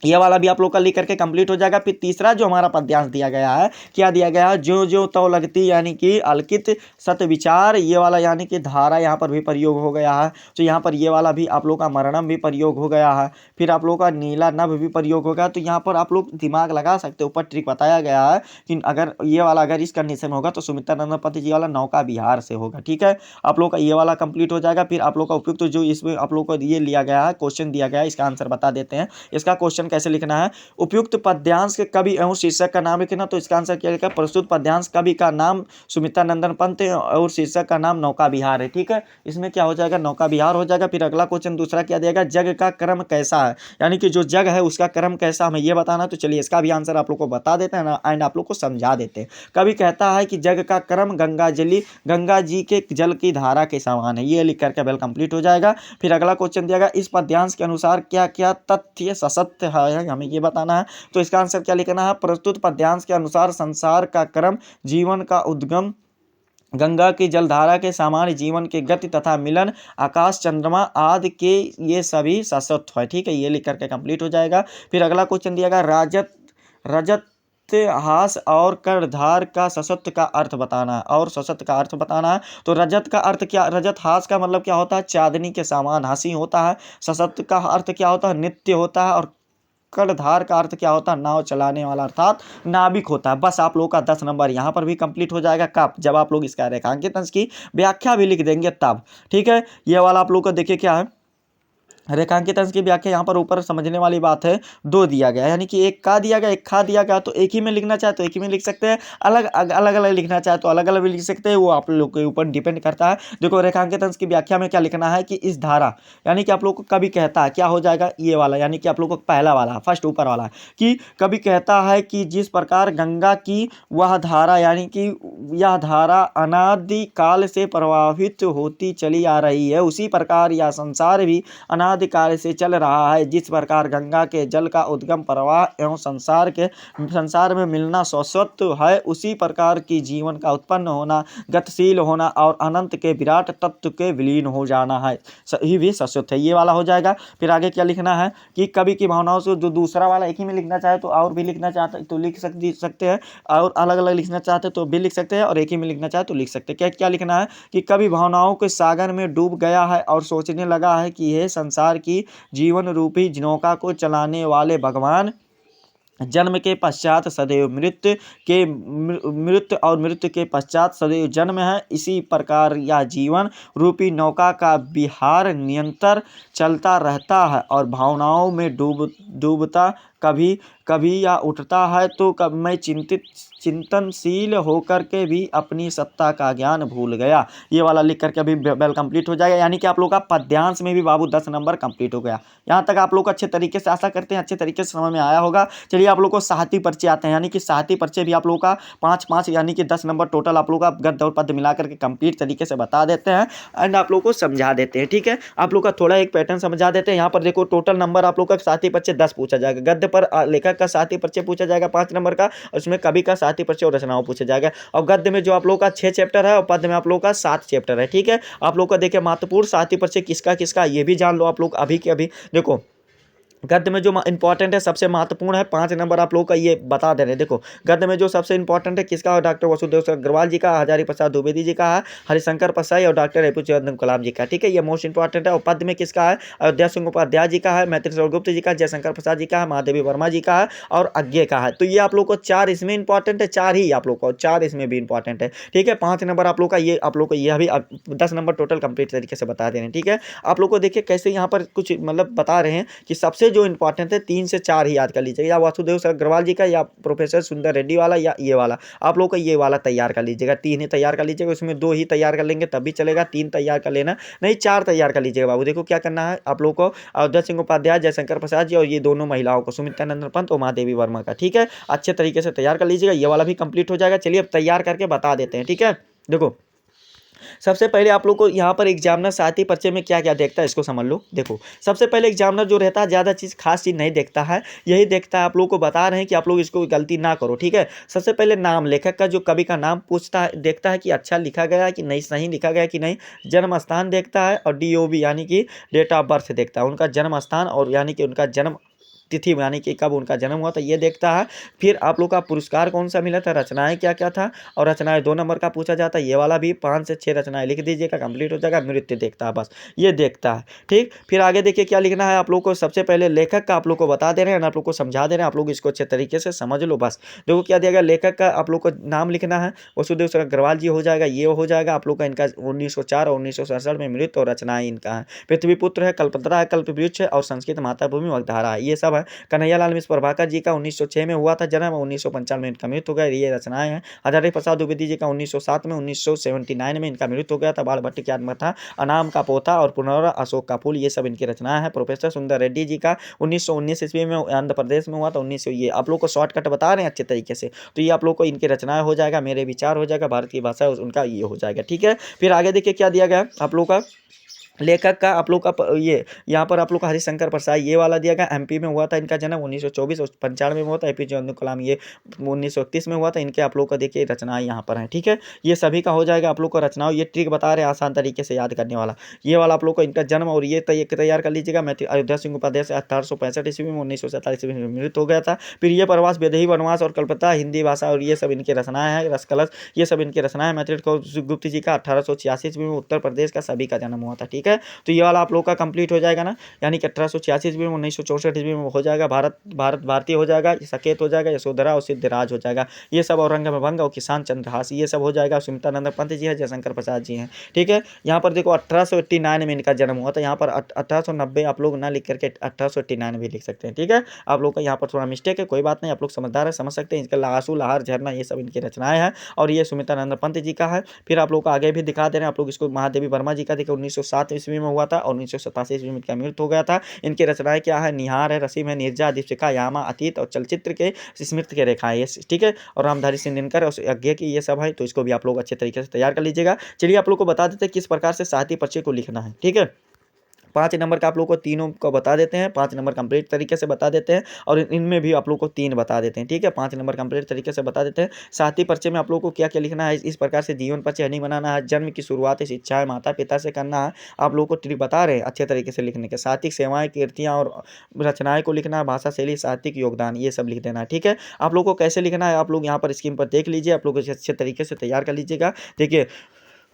ये वाला भी आप लोग का लिख करके कंप्लीट हो जाएगा। फिर तीसरा जो हमारा पद्यांश दिया गया है, क्या दिया गया है, जो जो तो लगती यानी कि अलकित सत विचार, ये वाला यानी कि धारा यहाँ पर भी प्रयोग हो गया है। तो यहाँ पर ये वाला भी आप लोग का मरणम भी प्रयोग हो गया है। फिर आप लोग का नीला नभ भी प्रयोग हो गया। तो यहाँ पर आप लोग दिमाग लगा सकते हो, ऊपर ट्रिक बताया गया है कि अगर ये वाला अगर इस कंडीशन में होगा तो सुमित्रानंद पंत जी वाला नौका बिहार से होगा। ठीक है, आप लोग का ये वाला कंप्लीट हो जाएगा। फिर आप लोग का उपयुक्त जो इसमें आप लोग को ये लिया गया है क्वेश्चन दिया गया है, इसका आंसर बता देते हैं। इसका क्वेश्चन कैसे लिखना है, उपयुक्त पद्यांश के कवि एवं शीर्षक का नाम लिखना। तो इसका आंसर क्या लिखा, प्रस्तुत पद्यांश कवि का नाम सुमित्रानंदन पंत और शीर्षक का नाम नौका विहार है। ठीक है, इसमें क्या हो जाएगा, नौका विहार हो जाएगा। फिर अगला क्वेश्चन दूसरा क्या दिएगा, जग का क्रम कैसा है, यानी कि जो जग है उसका क्रम कैसा हमें यह बताना। तो चलिए इसका भी आंसर आप लोग को बता देते हैं ना, एंड आप लोग को समझा देते हैं। कवि कहता है कि जग का क्रम गंगा जी के जल की धारा के समान है। ये लिख करके वेल कंप्लीट हो जाएगा। फिर अगला क्वेश्चन दिया गया, इस पद्यांश के अनुसार क्या क्या तथ्य सत्य है हमें ये बताना है। तो इसका आंसर क्या लिखना है, प्रस्तुत पद्यांश के अनुसार संसार का क्रम, जीवन का उद्गम गंगा की जलधारा के सामान्य, जीवन के गति तथा मिलन, आकाश चंद्रमा आदि के ये सभी सत्य है। ठीक है, ये लिख करके कंप्लीट हो जाएगा। फिर अगला क्वेश्चन दिया गया, रजत हास और कर्णधार का सशक्त का अर्थ बताना है, और सशक्त का अर्थ बताना है। तो रजत का अर्थ क्या, रजत हास का मतलब क्या होता है, चांदनी के समान हंसी होता है। सशक्त का अर्थ क्या होता है, नित्य होता है। और कर्णधार का अर्थ क्या होता है, नाव चलाने वाला अर्थात नाविक होता है। बस आप लोगों का 10 नंबर यहाँ पर भी कंप्लीट हो जाएगा। कब, जब आप लोग इसका रेखांकित अंश की व्याख्या भी लिख देंगे तब। ठीक है, ये वाला आप लोग को देखिए क्या है, रेखांकित अंश की व्याख्या यहाँ पर ऊपर समझने वाली बात है, दो दिया गया यानी कि एक का दिया गया एक खा दिया गया। तो एक ही में लिखना चाहे तो एक ही में लिख सकते हैं, अलग अलग लिखना चाहे तो अलग अलग भी लिख सकते हैं, वो आप लोग के ऊपर डिपेंड करता है। देखो रेखांकित अंश की व्याख्या में क्या लिखना है कि इस धारा, यानी कि आप लोग को कभी कहता है क्या हो जाएगा, ये वाला यानी कि आप लोग को पहला वाला फर्स्ट ऊपर वाला कि कभी कहता है कि जिस प्रकार गंगा की वह धारा, यानी कि यह धारा अनादि काल से प्रवाहित होती चली आ रही है, उसी प्रकार यह संसार भी अनादिकाल से चल रहा है। जिस प्रकार गंगा के जल का उद्गम प्रवाह एवं संसार में मिलना शाश्वत है, उसी प्रकार की जीवन का उत्पन्न होना, गतिशील होना और अनंत के विराट तत्व के विलीन हो जाना है, सही भी शाश्वत है। ये वाला हो जाएगा। फिर आगे क्या लिखना है कि कवि की भावनाओं से, जो दूसरा वाला एक ही में लिखना चाहे तो और भी लिखना चाहते तो लिख सकते हैं, और अलग अलग लिखना चाहते तो भी लिख सकते हैं, और एक ही में लिखना चाहे तो लिख सकते हैं। क्या क्या लिखना है कि कवि भावनाओं के सागर में डूब गया है और सोचने लगा है कि यह संसार की जीवन रूपी नौका को चलाने वाले भगवान जन्म के पश्चात सदैव मृत्यु और मृत्यु के पश्चात सदैव जन्म है। इसी प्रकार यह जीवन रूपी नौका का विहार निरंतर चलता रहता है और भावनाओं में डूबता कभी कभी या उठता है तो कब मैं चिंतनशील होकर के भी अपनी सत्ता का ज्ञान भूल गया। ये वाला लिख करके अभी बेल कंप्लीट हो जाएगा, यानी कि आप लोग का पद्यांश में भी बाबू 10 नंबर कंप्लीट हो गया। यहाँ तक आप लोग अच्छे तरीके से, आशा करते हैं अच्छे तरीके से समझ में आया होगा। चलिए आप लोग को साहित्य परिचय आते हैं, यानी कि साहित्य परिचय भी आप लोग का 5-5 यानी कि 10 नंबर टोटल आप लोग का गद्य और पद्य मिला करके कंप्लीट तरीके से बता देते हैं एंड आप लोग को समझा देते हैं। ठीक है, आप लोग का थोड़ा एक पैटर्न समझा देते हैं। यहाँ पर देखो टोटल नंबर आप लोग का साहित्य परिचय 10 पूछा जाएगा, गद्य पर लेखक का साहित्य परिचय पूछा जाएगा 5 नंबर का, और उसमें कवि का साहित्य परिचय और रचनाओं पूछा जाएगा। और गद्य में जो आप लोग का 6 चैप्टर है और पद्य में आप लोग का 7 चैप्टर है। ठीक है, आप लोग का देखिए महत्वपूर्ण साहित्य परिचय किसका किसका ये भी जान लो आप लोग अभी के अभी। देखो गद्य में जो इंपॉर्टेंट है, सबसे महत्वपूर्ण है, 5 नंबर आप लोग का ये बता दे रहे हैं। देखो गद्य में जो सबसे इंपॉर्टेंट है किसका, डॉक्टर वसुदेव अग्रवाल जी का, हजारी प्रसाद द्विवेदी जी का है, हरिशंकर प्रसाई और डॉक्टर एपीजे अब्दुल कलाम जी का। ठीक है, ये मोस्ट इंपॉर्टेंट है। और पद्य में किसका है, अयोध्या सिंह उपाध्याय जी का है, मैत्री गुप्त जी का, जयशंकर प्रसाद जी का है, महादेवी वर्मा जी का है और अज्ञे का है। तो ये आप लोग को 4 इसमें इंपॉर्टेंट है, 4 ही आप लोग को, 4 इसमें भी इंपॉर्टेंट है। ठीक है, 5 नंबर आप लोग का ये, आप लोग को यह भी 10 नंबर टोटल कंप्लीट तरीके से बता दे रहे हैं। ठीक है, आप लोग को देखिए कैसे यहाँ पर कुछ मतलब बता रहे हैं कि सबसे जो इंपॉर्टेंट है 3 से 4 ही याद कर लीजिएगा, या वासुदेव अग्रवाल जी का, या प्रोफेसर सुंदर रेड्डी वाला, या ये वाला आप लोग को ये वाला तैयार कर लीजिएगा। 3 ही तैयार कर लीजिएगा, उसमें 2 ही तैयार कर लेंगे तब भी चलेगा, 3 तैयार कर लेना, नहीं 4 तैयार कर लीजिएगा बाबू। देखो क्या करना है आप लोग को, अयोध्या सिंह उपाध्याय, जयशंकर प्रसाद जी और ये दोनों महिलाओं को, सुमित्रा नंदन पंत और महादेवी वर्मा का। ठीक है, अच्छे तरीके से तैयार कर लीजिएगा, ये वाला भी कंप्लीट हो जाएगा। चलिए अब तैयार करके बता देते हैं। ठीक है, देखो सबसे पहले आप लोग को यहाँ पर एग्जामिनर साहित्य परिचय में क्या क्या देखता है इसको समझ लो। देखो सबसे पहले एग्जामिनर जो रहता है ज़्यादा चीज़ खास चीज़ नहीं देखता है, यही देखता है, आप लोग को बता रहे हैं कि आप लोग इसको गलती ना करो। ठीक है, सबसे पहले नाम, लेखक का जो कवि का नाम पूछता है, देखता है कि अच्छा लिखा गया है कि नहीं, सही लिखा गया कि नहीं। जन्म स्थान देखता है और DOB यानी कि डेट ऑफ बर्थ देखता है, उनका जन्म स्थान और यानी कि उनका जन्म तिथि यानी कि कब उनका जन्म हुआ था ये देखता है। फिर आप लोग का पुरस्कार कौन सा मिला था, रचनाएं क्या क्या था, और रचनाएं 2 नंबर का पूछा जाता है, ये वाला भी 5 से 6 रचनाएं लिख दीजिएगा, कंप्लीट हो जाएगा। मृत्यु देखता है, बस ये देखता है। ठीक, फिर आगे देखिए क्या लिखना है आप लोग को। सबसे पहले लेखक का आप लोग को बता दे रहे हैं, आप लोग को समझा दे रहे हैं, आप लोग इसको अच्छे तरीके से समझ लो। बस देखो क्या दिया गया, लेखक का आप लोग को नाम लिखना है, वसुदेव अग्रवाल जी हो जाएगा, ये हो जाएगा आप लोग का। इनका 1904 और 1967 में मृत्यु और रचनाएं इनका है। पृथ्वीपुत्र है, कल्पतरा है, कल्पवृक्ष है और संस्कृत माताभूमि वाग्धारा है, ये सब है। कन्हैयालाल मिश्र प्रभाकर जी का 1906 में हुआ था जन्म, 1995 में इनका मृत्यु हो गया, ये रचनाएं हैं। हजारी प्रसाद द्विवेदी जी का 1907 में, 1979 में इनका मृत्यु हो गया था। बाल भट्ट की आत्मकथा, अनाम का पोथा और पुनर्वा, अशोक का फूल, ये सब इनकी रचनाएं हैं। प्रोफेसर सुंदर रेड्डी जी का 1919 ईस्वी में आंध्र प्रदेश में हुआ था, 1900, ये आप लोग को शॉर्टकट बता रहे हैं अच्छे तरीके से। तो ये आप लोग को इनकी रचनाएं हो जाएगा, मेरे विचार हो जाएगा, भारत की भाषा उनका ये हो जाएगा। ठीक है, फिर आगे देखिए क्या दिया गया आप लोग का, लेखक का आप लोग का ये यहाँ पर आप लोग का हरिशंकर प्रसाद ये वाला दिया गया। MP में हुआ था इनका जन्म, 1924 और 95 में हुआ था। APJ अब्दुल कलाम ये 1931 में हुआ था। इनके आप लोग का देखिए रचनाएं यहाँ पर हैं। ठीक है, ये सभी का हो जाएगा आप लोग को रचनाओं, ये ट्रिक बता रहे हैं आसान तरीके से याद करने वाला। ये वाला आप लोग को इनका जन्म और ये तैयार कर लीजिएगा। मैं अयोध्या सिंह उपाध्याय से 1865 ईस्वी में, 1947 ईस्वी में मृत्यु हो गया था। फिर ये प्रवास, विदेही वनवास और कल्पता, हिंदी भाषा और ये सब इनकी रचनाएं हैं। रसकलश ये सब इनकी रचनाएं। मैत्री गुप्त जी का 1886 ईस्वी में उत्तर प्रदेश का सभी का जन्म हुआ था। ठीक है, तो ये वाला आप लोग का कंप्लीट हो जाएगा ना, यानी कि 1886 ईस्वी में, 1964 ईस्वी में हो जाएगा। भारतीय हो जाएगा, सकेत हो जाएगा, यशोधरा और सिद्धराज हो जाएगा, ये सब। और रंग में भंग और किसान चंद्रहास ये सब हो जाएगा। सुमित्रा नंदन पंत जी है, जयशंकर प्रसाद जी हैं। ठीक है, यहाँ पर देखो 1889 में इनका जन्म हुआ था, यहाँ पर 1890 आप लोग ना लिख करके 1889 भी लिख सकते हैं। ठीक है, आप लोग का यहाँ पर थोड़ा मिस्टेक है, कोई बात नहीं, आप लोग समझदार है, समझ सकते हैं। इसका लासू लहार झरना ये सब इनकी रचनाएं हैं और ये सुमित्रा नंदन पंत जी का है। फिर आप लोग को आगे भी दिखा दे रहे हैं, आप लोग इसको महादेवी वर्मा जी का देखिए 1907 ईस्वी में हुआ था और 1987 ईस्वी में इनका मृत्यु हो गया था। इनकी रचनाएं क्या है, निहार है, रसीम है, निर्जा, दीपशिखा, यामा, अतीत और चलचित्र के स्मृति के रेखाएं ये। ठीक है, और रामधारी सिंह दिनकर और यज्ञ की ये सब है, तो इसको भी आप लोग अच्छे तरीके से तैयार कर लीजिएगा। चलिए आप लोग को बता देते हैं किस प्रकार से साहित्य परिचय को लिखना है। ठीक है, 5 नंबर का आप लोग को तीनों को बता देते हैं, 5 नंबर कंप्लीट तरीके से बता देते हैं और इनमें भी आप लोग को 3 बता देते हैं। ठीक है, 5 नंबर कंप्लीट तरीके से बता देते हैं। साहित्य परिचय में आप लोग को क्या क्या लिखना है, इस प्रकार से जीवन परिचय नहीं बनाना है, जन्म की शुरुआत शिक्षा माता पिता से करना है, आप लोग को ट्रिक बता रहे हैं अच्छे तरीके से लिखने के। साहित्यिक सेवाएं, कीर्तियाँ और रचनाएं को लिखना है, भाषा शैली, साहित्यिक योगदान ये सब लिख देना है। ठीक है, आप लोग को कैसे लिखना है आप लोग यहाँ पर स्क्रीन पर देख लीजिए, आप लोग अच्छे तरीके से तैयार कर लीजिएगा। देखिए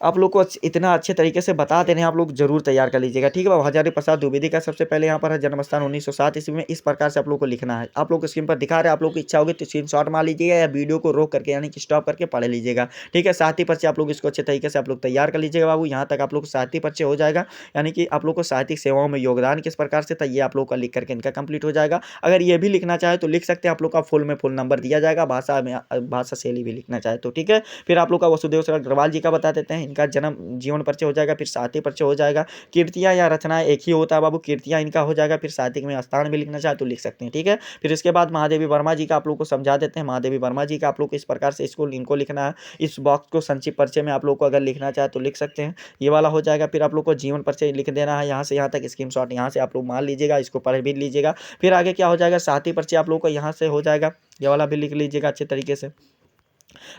आप लोग को इतना अच्छे तरीके से बता दे रहे हैं, आप लोग जरूर तैयार कर लीजिएगा। ठीक है बाबू, हजारी प्रसाद द्विवेदी का सबसे पहले यहाँ पर है जन्म स्थान 1907 ईस्वी में। इस प्रकार से आप लोग को लिखना है। आप लोग को स्क्रीन पर दिखा रहे हैं, आप लोग की इच्छा होगी तो स्क्रीनशॉट मार लीजिएगा या वीडियो को रोक करके यानी कि स्टॉप करके पढ़ लीजिएगा। ठीक है, साहित्य पर्चे आप लोग इसको अच्छे तरीके से आप लोग तैयार कर लीजिएगा बाबू। यहाँ तक आप लोग साहित्य पर्चे हो जाएगा, यानी कि आप लोग को साहित्यिक सेवाओं में योगदान किस प्रकार से था ये आप लोग का लिख करके इनका कंप्लीट हो जाएगा। अगर ये भी लिखना चाहे तो लिख सकते हैं, आप लोग का फुल में फुल नंबर दिया जाएगा। भाषा में भाषा शैली भी लिखना चाहे तो ठीक है। फिर आप लोग का वसुदेव शरण अग्रवाल जी का बता देते हैं, इनका जन्म जीवन परिचय हो जाएगा। फिर साहित्य परिचय हो जाएगा। कीर्तियाँ या रचनाएं एक ही होता है बाबू, कीर्तियाँ इनका हो जाएगा। फिर साहित्यिक में स्थान भी लिखना चाहे तो लिख सकते हैं। ठीक है, फिर इसके बाद महादेवी वर्मा जी का आप लोग को समझा देते हैं। महादेवी वर्मा जी का आप लोग को इस प्रकार से इसको इनको लिखना है। इस बॉक्स को संक्षिप्त परिचय में आप लोग को अगर लिखना चाहे तो लिख सकते हैं, ये वाला हो जाएगा। फिर आप लोग को जीवन परिचय लिख देना है, यहाँ से यहाँ तक स्क्रीनशॉट यहाँ से आप लोग मान लीजिएगा, इसको पढ़ भी लीजिएगा। फिर आगे क्या हो जाएगा, साहित्य परिचय आप लोग को यहाँ से हो जाएगा, ये वाला भी लिख लीजिएगा अच्छे तरीके से।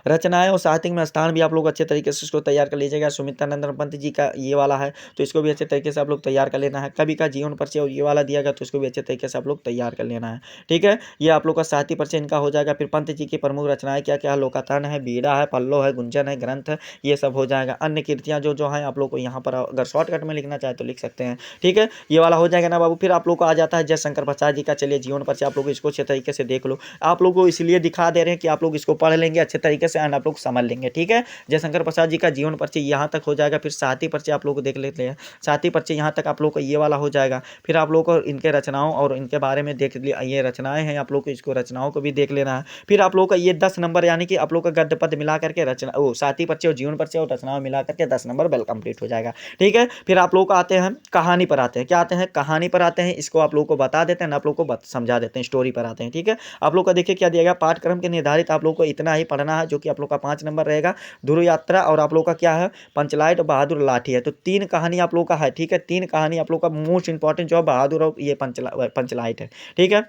रचनाएं और साहित्यिक में स्थान भी आप लोग अच्छे तरीके से इसको तैयार कर लीजिएगा। सुमित्रानंद पंत जी का ये वाला है तो इसको भी अच्छे तरीके से आप लोग तैयार कर लेना है। कवि का जीवन परिचय और ये वाला दिया गया तो इसको भी अच्छे तरीके से आप लोग तैयार कर लेना है। ठीक है, ये आप लोग का साहित्य परिचय इनका हो जाएगा। फिर पंत जी की प्रमुख रचनाएं क्या क्या है, लोकातान है, बीड़ा है, पल्लो है, गुंजन है, ग्रंथ है, ये सब हो जाएगा। अन्य कृतियाँ जो है आप लोग को यहाँ पर अगर शॉर्टकट में लिखना चाहे तो लिख सकते हैं। ठीक है, ये वाला हो जाएगा ना बाबू। फिर आप लोग को आ जाता है जयशंकर प्रसाद जी का। चलिए जीवन परिचय आप लोग इसको अच्छे तरीके से देख लो। आप लोग को इसलिए दिखा दे रहे हैं कि आप लोग इसको पढ़ लेंगे अच्छे तरीके से एंड आप लोग समझ लेंगे। ठीक है, जयशंकर प्रसाद जी का जीवन परिचय यहाँ तक हो जाएगा। फिर साहित्य परिचय आप लोग को देख लेते हैं। साहित्य परिचय यहाँ तक आप लोग को ये वाला हो जाएगा। फिर आप लोग को इनके रचनाओं और इनके बारे में देख लिया, ये रचनाएं हैं आप लोग को इसको रचनाओं को भी देख लेना है। फिर आप लोग का ये 10 नंबर यानी कि आप लोग का गद्य पद मिला करके रचना साहित्य परिचय और जीवन परिचय और रचनाओं मिला करके 10 नंबर वेल कंप्लीट हो जाएगा। ठीक है, फिर आप लोग आते हैं कहानी पर आते हैं। क्या आते हैं, कहानी पर आते हैं। इसको आप लोग को बता देते हैं, आप लोग को समझा देते हैं, स्टोरी पर आते हैं। ठीक है, आप लोग का देखिए क्या दिया गया, पाठ्यक्रम के निर्धारित आप लोग को इतना ही पढ़ना है जो कि आप लोग का 5 नंबर रहेगा। ध्रुव यात्रा और आप लोग का क्या है, पंचलाइट और बहादुर लाठी है। तो 3 कहानी आप लोग का है। ठीक है, 3 कहानी आप लोग का मोस्ट इंपॉर्टेंट जो है बहादुर और ये पंचलाइट है। ठीक है,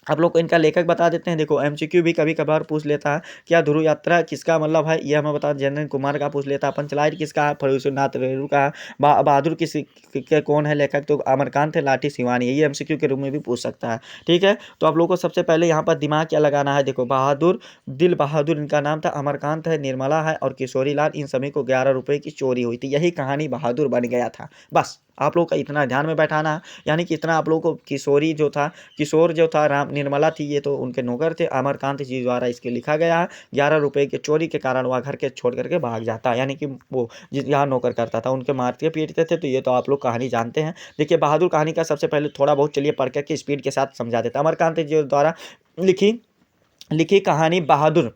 आप लोग को इनका लेखक बता देते हैं। देखो एमसीक्यू भी कभी कभार पूछ लेता है, क्या ध्रुव यात्रा किसका मतलब है, ये हमें बता, जनरल कुमार का पूछ लेता है। पंचलाइट किसका है, फर्रुखाबाद रेणु का है। बहादुर किस के कौन है लेखक, तो अमरकांत है, लाठी शिवानी है। ये एमसीक्यू के रूप में भी पूछ सकता है। ठीक है, तो आप लोग को सबसे पहले यहाँ पर दिमाग क्या लगाना है, देखो बहादुर, दिल बहादुर इनका नाम था, अमरकांत है, निर्मला है और किशोरी लाल, इन सभी को 11 रुपए की चोरी हुई थी। यही कहानी बहादुर बन गया था। बस आप लोग का इतना ध्यान में बैठाना है, यानी कि इतना आप लोग को किशोरी जो था, किशोर जो था, राम निर्मला थी, ये तो उनके नौकर थे। अमरकांत जी द्वारा इसके लिखा गया है। 11 रुपए के चोरी के कारण वह घर के छोड़ करके भाग जाता है, यानी कि वो यहाँ नौकर करता था, उनके मारते पीटते थे। तो ये तो आप लोग कहानी जानते हैं। देखिए बहादुर कहानी का सबसे पहले थोड़ा बहुत चलिए पढ़ करके स्पीड के साथ समझा देता है। अमरकांत जी द्वारा लिखी कहानी बहादुर।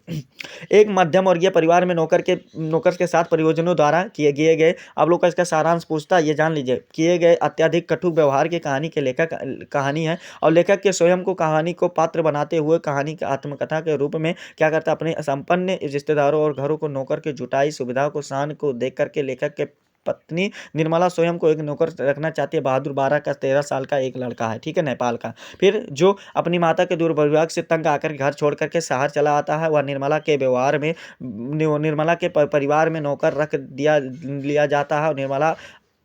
एक मध्यम वर्गीय परिवार में नौकर के साथ परियोजनों द्वारा किए गए आप लोग का इसका सारांश पूछता है, ये जान लीजिए, किए गए अत्यधिक कटु व्यवहार की कहानी के लेखक कहानी है। और लेखक के स्वयं को कहानी को पात्र बनाते हुए कहानी की आत्मकथा के रूप में क्या करता है, अपने संपन्न रिश्तेदारों और घरों को नौकर के जुटाई सुविधा को शान को देख करके लेखक के पत्नी निर्मला स्वयं को एक नौकर रखना चाहती है। बहादुर 12 का 13 साल का एक लड़का है। ठीक है, नेपाल का। फिर जो अपनी माता के दुर्व्यवहार से तंग आकर घर छोड़ करके शहर चला आता है, वह निर्मला के व्यवहार में निर्मला के परिवार में नौकर रख लिया जाता है। निर्मला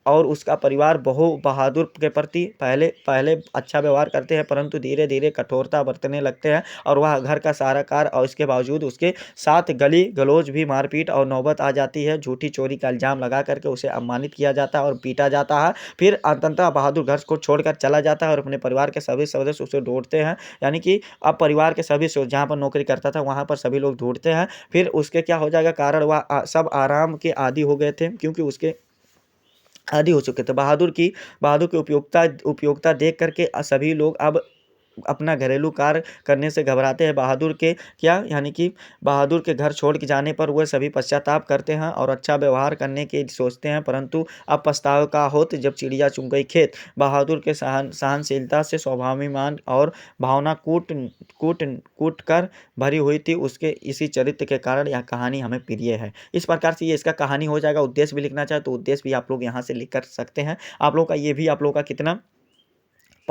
और उसका परिवार बहादुर के प्रति पहले अच्छा व्यवहार करते हैं, परंतु धीरे धीरे कठोरता बरतने लगते हैं और वह घर का सारा कार्य, और इसके बावजूद उसके साथ गली गलौज भी मारपीट और नौबत आ जाती है। झूठी चोरी का इल्जाम लगा करके उसे अपमानित किया जाता है और पीटा जाता है। फिर अंततः बहादुर घर को छोड़कर चला जाता है और अपने परिवार के सभी सदस्य उसे ढूंढते हैं, यानी कि अब परिवार के सभी जहाँ पर नौकरी करता था वहाँ पर सभी लोग ढूंढते हैं। फिर उसके क्या हो जाएगा, कारण वह सब आराम के आदी हो गए थे, क्योंकि उसके आदी हो चुके थे। बहादुर की उपयोगिता देख करके सभी लोग अब अपना घरेलू कार्य करने से घबराते हैं। बहादुर के क्या, यानी कि बहादुर के घर छोड़ के जाने पर वह सभी पश्चाताप करते हैं और अच्छा व्यवहार करने की सोचते हैं, परंतु अब पछतावा का होत जब चिड़िया चुग गई खेत। बहादुर के सहनशीलता से स्वाभिमान और भावना कूट कूट कूट कर भरी हुई थी। उसके इसी चरित्र के कारण यह कहानी हमें प्रिय है। इस प्रकार से ये इसका कहानी हो जाएगा। उद्देश्य भी लिखना चाहे तो उद्देश्य भी आप लोग यहाँ से लिख कर सकते हैं। आप लोग का ये भी आप लोग का कितना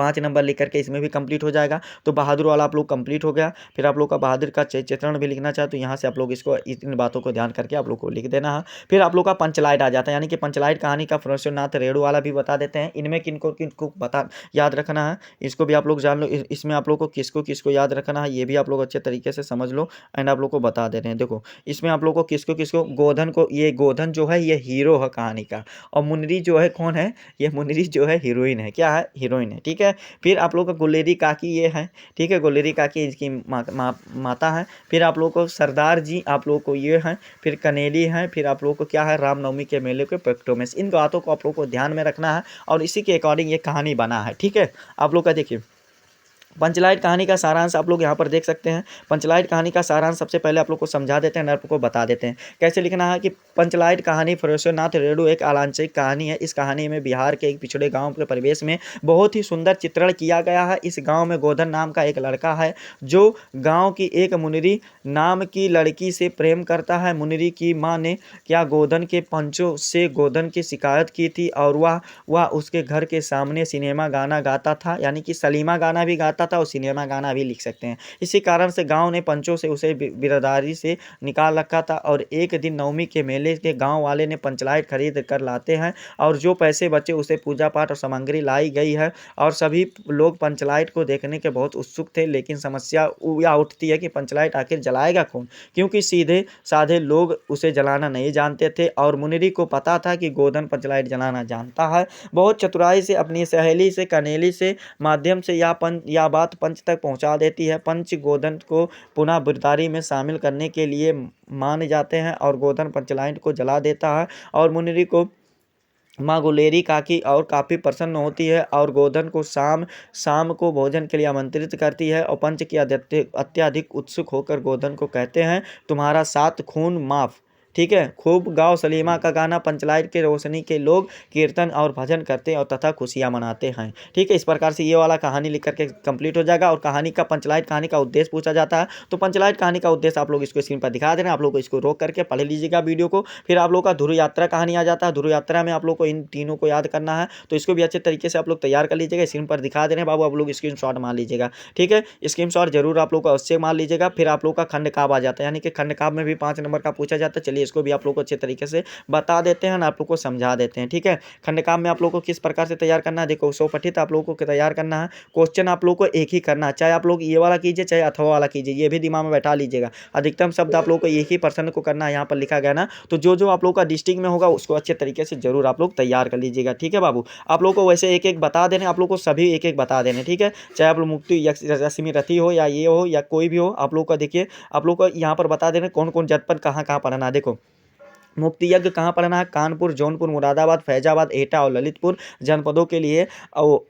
5 नंबर लिख करके इसमें भी कंप्लीट हो जाएगा। तो बहादुर वाला आप लोग कंप्लीट हो गया। फिर आप लोग का बहादुर का चित्रण भी लिखना चाहे तो यहाँ से आप लोग इसको इन बातों को ध्यान करके आप लोग को लिख देना है। फिर आप लोग का पंचलाइट आ जाता है, यानी कि पंचलाइट कहानी का फरोशनाथ रेणु वाला भी बता देते हैं। इनमें किनको किनको बता याद रखना है, इसको भी आप लोग जान लो। इसमें आप लोग को किसको किसको याद रखना है ये भी आप लोग अच्छे तरीके से समझ लो एंड आप लोग को बता दे रहे हैं। देखो इसमें आप लोग को किसको किसको, गोधन को, ये गोधन जो है ये हीरो है कहानी का, और मुनरी जो है कौन है, ये मुनरी जो है हीरोइन है, क्या है, हीरोइन है, ठीक है। फिर आप लोग का गुलेरी काकी ये है, ठीक है, गुलेरी काकी इसकी माता है। फिर आप लोग को सरदार जी आप लोग को ये है, फिर कनेली है, फिर आप लोग को क्या है, रामनवमी के मेले के पेक्टोमेस। इन बातों को आप लोग को ध्यान में रखना है और इसी के अकॉर्डिंग ये कहानी बना है, ठीक है। आप लोग का देखिए पंचलाइट कहानी का सारांश आप लोग यहाँ पर देख सकते हैं। पंचलाइट कहानी का सारांश सबसे पहले आप लोग को समझा देते हैं, आप लोग को बता देते हैं कैसे लिखना है कि पंचलाइट कहानी फरोशनाथ रेणु एक आलांशिक कहानी है। इस कहानी में बिहार के एक पिछड़े गांव के परिवेश में बहुत ही सुंदर चित्रण किया गया है। इस गांव में गोधन नाम का एक लड़का है जो गांव की एक मुनरी नाम की लड़की से प्रेम करता है। मुनरी की माँ ने क्या गोधन के पंचों से गोधन की शिकायत की थी और वह उसके घर के सामने सिनेमा गाना गाता था, यानी कि सलीमा गाना भी गाता था और सिनेमा गाना भी लिख सकते हैं। इसी कारण से गांव ने पंचों से उसे बिरादरी से निकाल रखा था। और एक दिन नवमी के मेले के गांव वाले ने पंचलाइट खरीद कर लाते हैं और जो पैसे बचे उसे पूजा पाठ और सामग्री लाई गई है और सभी लोग पंचलाइट को देखने के बहुत उत्सुक थे। लेकिन समस्या यह उठती है कि पंचलाइट आखिर जलाएगा कौन, क्योंकि सीधे साधे लोग उसे जलाना नहीं जानते थे और मुनरी को पता था कि गोधन पंचलाइट जलाना जानता है। बहुत चतुराई से अपनी सहेली से कनेली से माध्यम से यह बात पंच तक पहुंचा देती है। पंच गोधन को पुनः बिरदारी में शामिल करने के लिए मान जाते हैं और गोधन पंचलाइट को जला देता है और मुनरी को माँ गुलेरी काकी और काफ़ी प्रसन्न होती है और गोधन को शाम को भोजन के लिए आमंत्रित करती है। और पंच की अत्यधिक उत्सुक होकर गोधन को कहते हैं तुम्हारा 7 खून माफ़, ठीक है, खूब गाओ सलीमा का गाना। पंचलाइट के रोशनी के लोग कीर्तन और भजन करते हैं और तथा खुशियाँ मनाते हैं, ठीक है। इस प्रकार से ये वाला कहानी लिख करके कंप्लीट हो जाएगा। और कहानी का पंचलाइट कहानी का उद्देश्य पूछा जाता है तो पंचलाइट कहानी का उद्देश्य आप लोग इसको स्क्रीन पर दिखा दे रहे हैं, आप लोग इसको रोक करके पढ़ लीजिएगा वीडियो को। फिर आप लोग का ध्रुव यात्रा कहानी आ जाता है। ध्रुव यात्रा में आप लोग को इन तीनों को याद करना है तो इसको भी अच्छे तरीके से आप लोग तैयार कर लीजिएगा। स्क्रीन पर दिखा दे रहे हैं बाबू, आप लोग स्क्रीन शॉट मार लीजिएगा, ठीक है। स्क्रीन शॉट जरूर आप लोग को अवश्य मार लीजिएगा। फिर आप लोग का खंड काव्य आ जाता है, यानी कि खंड काव्य में भी 5 नंबर का पूछा जाता है। चलिए इसको भी आप लोग को अच्छे तरीके से बता देते हैं, आप लोग को समझा देते हैं, ठीक है। खंड काव्य में आप लोग को किस प्रकार से तैयार करना है, देखो स्वपठित आप लोगों को तैयार करना है। क्वेश्चन आप लोग को एक ही करना है, चाहे आप लोग ये वाला कीजिए चाहे अथवा वाला कीजिए, ये भी दिमाग में बैठा लीजिएगा। अधिकतम शब्द आप लोग को एक ही पर्सन को करना है, यहाँ पर लिखा गया ना। तो जो आप लोग का डिस्ट्रिक्ट में होगा उसको अच्छे तरीके से जरूर आप लोग तैयार कर लीजिएगा, ठीक है बाबू। आप लोग को वैसे एक एक बता देने, आप लोग को सभी एक एक बता देने, ठीक है। चाहे आप लोग मुक्ति रश्मि रथी हो या ये हो या कोई भी हो, आप लोग का देखिए आप लोग को यहाँ पर बता देने कौन कौन जनपद कहाँ कहाँ पढ़ना है। देखो मुक्ति यज्ञ कहाँ पढ़ना है, कानपुर, जौनपुर, मुरादाबाद, फैजाबाद, एटा और ललितपुर जनपदों के लिए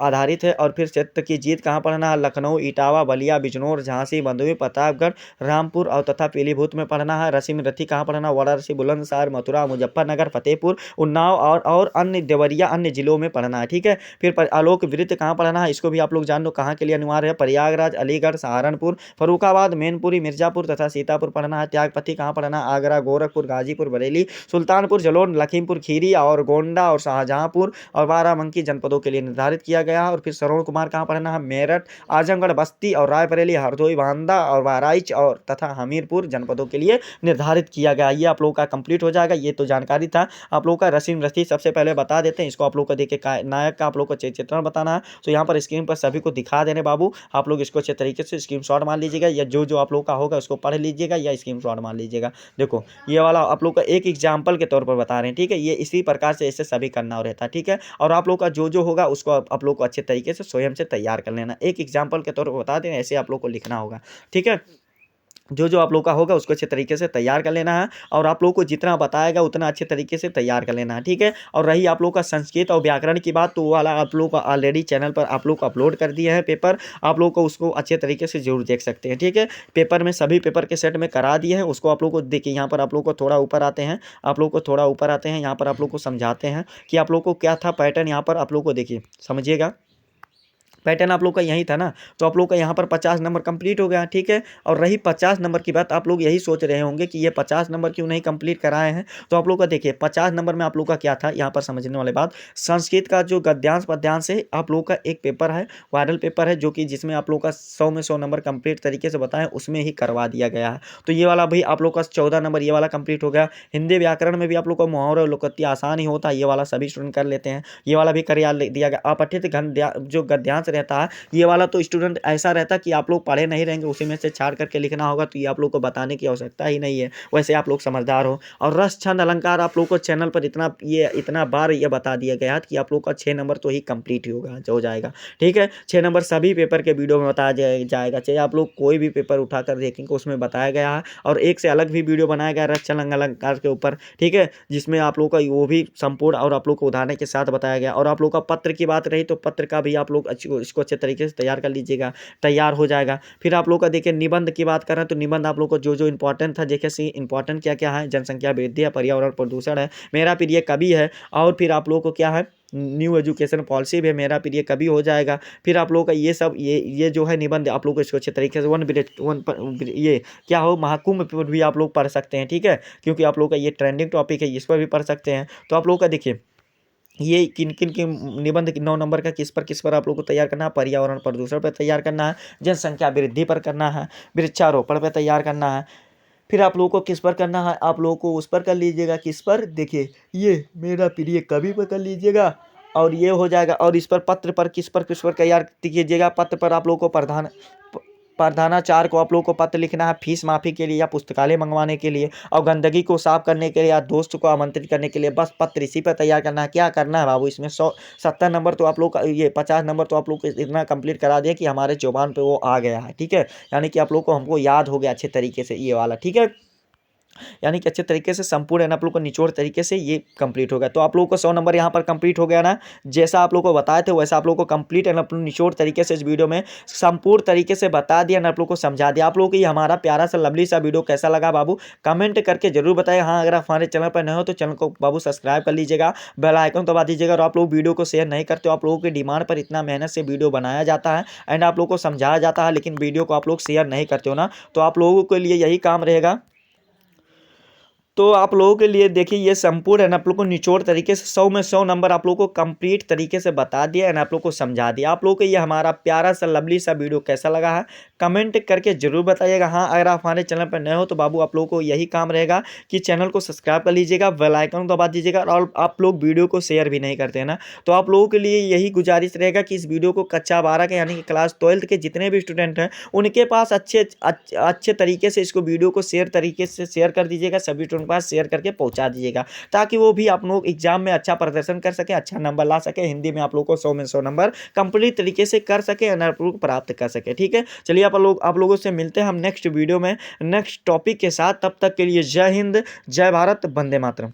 आधारित है। और फिर क्षेत्र की जीत कहाँ पढ़ना है, लखनऊ, इटावा, बलिया, बिजनौर, झांसी, भदोही, प्रतापगढ़, रामपुर और तथा पीलीभूत में पढ़ना है। रश्मि रथी कहाँ पढ़ना, वाराणसी, बुलंदशहर, मथुरा, मुजफ्फरनगर, फतेहपुर, उन्नाव और अन्य देवरिया अन्य जिलों में पढ़ना है, ठीक है। फिर आलोक वृत्त कहाँ पढ़ना है, इसको भी आप लोग जान लो कहाँ के लिए अनिवार्य है, प्रयागराज, अलीगढ़, सहारनपुर, फरुखाबाद, मैनपुरी, मिर्जापुर तथा सीतापुर पढ़ना है। त्यागपति कहाँ पढ़ना, आगरा, गोरखपुर, गाजीपुर, बरेली, सुल्तानपुर, जलौन, लखीमपुर खीरी और गोंडा और शाहजहांपुर और बाराबंकी जनपदों के लिए निर्धारित किया गया है। और फिर श्रवण कुमार कहाँ पढ़ना है, मेरठ, आजमगढ़, बस्ती और रायबरेली, हरदोई, बांदा और बहराइच और तथा हमीरपुर जनपदों के लिए निर्धारित किया गया। ये आप लोगों का कंप्लीट हो जाएगा। ये तो जानकारी था आप लोगों का। रश्मि रथी सबसे पहले बता देते हैं, इसको आप लोग को देखे नायक का आप लोग को चित्रण बताना है। तो यहाँ पर स्क्रीन पर सभी को दिखा देने बाबू, आप लोग इसको अच्छे तरीके से स्क्रीनशॉट मार लीजिएगा या जो आप लोग का होगा उसको पढ़ लीजिएगा या स्क्रीनशॉट मार लीजिएगा। देखो ये वाला आप लोग का एक एग्जाम्पल के तौर पर बता रहे हैं, ठीक है। ये इसी प्रकार से ऐसे सभी करना रहता है, ठीक है। और आप लोग का जो होगा उसको आप लोग को अच्छे तरीके से स्वयं से तैयार कर लेना। एक एग्जाम्पल के तौर पर बता दें, ऐसे आप लोग को लिखना होगा, ठीक है। जो आप लोग का होगा उसको अच्छे तरीके से तैयार कर लेना है और आप लोग को जितना बताएगा उतना अच्छे तरीके से तैयार कर लेना है, ठीक है। और रही आप लोग का संस्कृत और व्याकरण की बात, तो वो वाला आप लोग का ऑलरेडी चैनल पर आप लोग को अपलोड कर दिया है पेपर, आप लोग को उसको अच्छे तरीके से जरूर देख सकते हैं, ठीक है। पेपर में सभी पेपर के सेट में करा दिए हैं, उसको आप लोग को देखिए। यहाँ पर आप लोग को थोड़ा ऊपर आते हैं, आप लोग को थोड़ा ऊपर आते हैं, यहाँ पर आप लोग को समझाते हैं कि आप लोग को क्या था पैटर्न। यहाँ पर आप लोग को देखिए समझिएगा, पैटर्न आप लोग का यही था ना। तो आप लोग का यहाँ पर 50 नंबर कंप्लीट हो गया, ठीक है। और रही 50 नंबर की बात, आप लोग यही सोच रहे होंगे कि ये 50 नंबर क्यों नहीं कंप्लीट कराए हैं। तो आप लोग का देखिए 50 नंबर में आप लोग का क्या था, यहाँ पर समझने वाली बात, संस्कृत का जो गद्यांश पद्यांश है आप लोग का एक पेपर है, वायरल पेपर है, जो कि जिसमें आप लोग का 100 में 100 नंबर कंप्लीट तरीके से बताएं, उसमें ही करवा दिया गया है। तो ये वाला भाई आप लोग का 14 नंबर ये वाला कंप्लीट हो गया। हिंदी व्याकरण में भी आप लोग का मुहावरा और लोकोक्ति आसान ही होता है, ये वाला सभी स्टूडेंट कर लेते हैं, ये वाला भी कर दिया गया। अपठित जो गद्यांश रहता है, ये वाला तो स्टूडेंट ऐसा रहता कि आप लोग पढ़े नहीं रहेंगे, उसी में से छाड़ करके लिखना होगा, तो ये आप लोग को बताने की आवश्यकता ही नहीं है, वैसे आप लोग समझदार हो। और रस छंद अलंकार आप लोग को चैनल पर इतना बार ये बता दिया गया कि आप लोग का 6 नंबर तो ही कंप्लीट ही होगा, हो जाएगा, ठीक है। 6 नंबर सभी पेपर के वीडियो में बताया जाएगा, चाहे आप लोग कोई भी पेपर उठाकर देखेंगे उसमें बताया गया है। और एक से अलग भी वीडियो बनाया गया रस छंद अलंकार के ऊपर, ठीक है, जिसमें आप लोग का वो भी संपूर्ण और आप लोग को उदाहरण के साथ बताया गया। और आप लोग का पत्र की बात रही तो पत्र का भी आप लोग इसको अच्छे तरीके से तैयार कर लीजिएगा, तैयार हो जाएगा। फिर आप लोग का देखिए निबंध की बात करें तो निबंध आप लोग को जो इंपॉर्टेंट था, देखिए इंपॉर्टेंट क्या क्या है, जनसंख्या वृद्धि है, पर्यावरण प्रदूषण है, मेरा प्रिय कवि है, और फिर आप लोग को क्या है, न्यू एजुकेशन पॉलिसी भी मेरा प्रिय कभी हो जाएगा। फिर आप लोगों का ये सब ये जो है निबंध आप लोग को इसको अच्छे तरीके से ये क्या हो, महाकुंभ पर भी आप लोग पढ़ सकते हैं, ठीक है, क्योंकि आप लोग का ये ट्रेंडिंग टॉपिक है, इस पर भी पढ़ सकते हैं। तो आप लोग का देखिए ये किन किन के निबंध 9 नंबर का किस पर आप लोग को तैयार करना है, पर्यावरण प्रदूषण पर तैयार करना है, जनसंख्या वृद्धि पर करना है, वृक्षारोपण पर तैयार करना है। फिर आप लोगों को किस पर करना है, आप लोगों को उस पर कर लीजिएगा, किस पर, देखिए ये मेरा प्रिय कवि पर कर लीजिएगा, और ये हो जाएगा। और इस पर पत्र पर किस पर तैयार कीजिएगा, पत्र पर आप लोगों को प्रधानाचार्य को आप लोगों को पत्र लिखना है, फीस माफी के लिए या पुस्तकालय मंगवाने के लिए, और गंदगी को साफ करने के लिए या दोस्त को आमंत्रित करने के लिए, बस पत्र इसी पर तैयार करना है। क्या करना है बाबू, इसमें 170 नंबर तो आप लोग का, ये 50 नंबर तो आप लोग इतना कंप्लीट करा दिया कि हमारे जुबान पे वो आ गया है, ठीक है, यानी कि आप लोग को हमको याद हो गया अच्छे तरीके से ये वाला, ठीक है, यानी कि अच्छे तरीके से संपूर्ण आप लोग को निचोड़ तरीके से ये कंप्लीट हो गया। तो आप लोगों को 100 नंबर यहाँ पर कंप्लीट हो गया ना, जैसा आप लोग को बताए थे वैसा आप लोग को कंप्लीट एंड अपने निचोड़ तरीके से इस वीडियो में संपूर्ण तरीके से बता दिया, आप लोग को समझा दिया। आप लोग को ये हमारा प्यारा सा लवली सा वीडियो कैसा लगा बाबू, कमेंट करके जरूर बताएं। हाँ, अगर आप हमारे चैनल पर नए हो तो चैनल को बाबू सब्सक्राइब कर लीजिएगा, बेल आइकन दबा दीजिएगा। और आप लोग वीडियो को शेयर नहीं करते हो, आप लोगों की डिमांड पर इतना मेहनत से वीडियो बनाया जाता है एंड आप लोग को समझाया जाता है, लेकिन वीडियो को आप लोग शेयर नहीं करते हो ना, तो आप लोगों के लिए यही काम रहेगा। तो आप लोगों के लिए देखिए ये संपूर्ण है आप लोग को निचोड़ तरीके से 100 में 100 नंबर आप लोग को कंप्लीट तरीके से बता दिया एंड आप लोग को समझा दिया। आप लोग को ये हमारा प्यारा सा लवली सा वीडियो कैसा लगा है कमेंट करके जरूर बताइएगा। हाँ, अगर आप हमारे चैनल पर नए हो तो बाबू आप लोगों को यही काम रहेगा कि चैनल को सब्सक्राइब कर लीजिएगा, बेल आइकन दबा दीजिएगा। और आप लोग वीडियो को शेयर भी नहीं करते हैं ना, तो आप लोगों के लिए यही गुजारिश रहेगा कि इस वीडियो को कक्षा 12 के यानी कि क्लास 12 के जितने भी स्टूडेंट हैं उनके पास अच्छे तरीके से इसको वीडियो को तरीके से शेयर कर दीजिएगा, सभी स्टूडेंट के पास शेयर करके पहुंचा दीजिएगा, ताकि वो भी आप लोग एग्जाम में अच्छा प्रदर्शन कर सके, अच्छा नंबर ला सके, हिंदी में आप लोग को 100 में 100 नंबर कंप्लीट तरीके से कर सके, आप लोग प्राप्त कर सके। ठीक है, चलिए आप लोगों से मिलते हैं हम नेक्स्ट वीडियो में नेक्स्ट टॉपिक के साथ। तब तक के लिए जय हिंद, जय भारत, वंदे मातरम।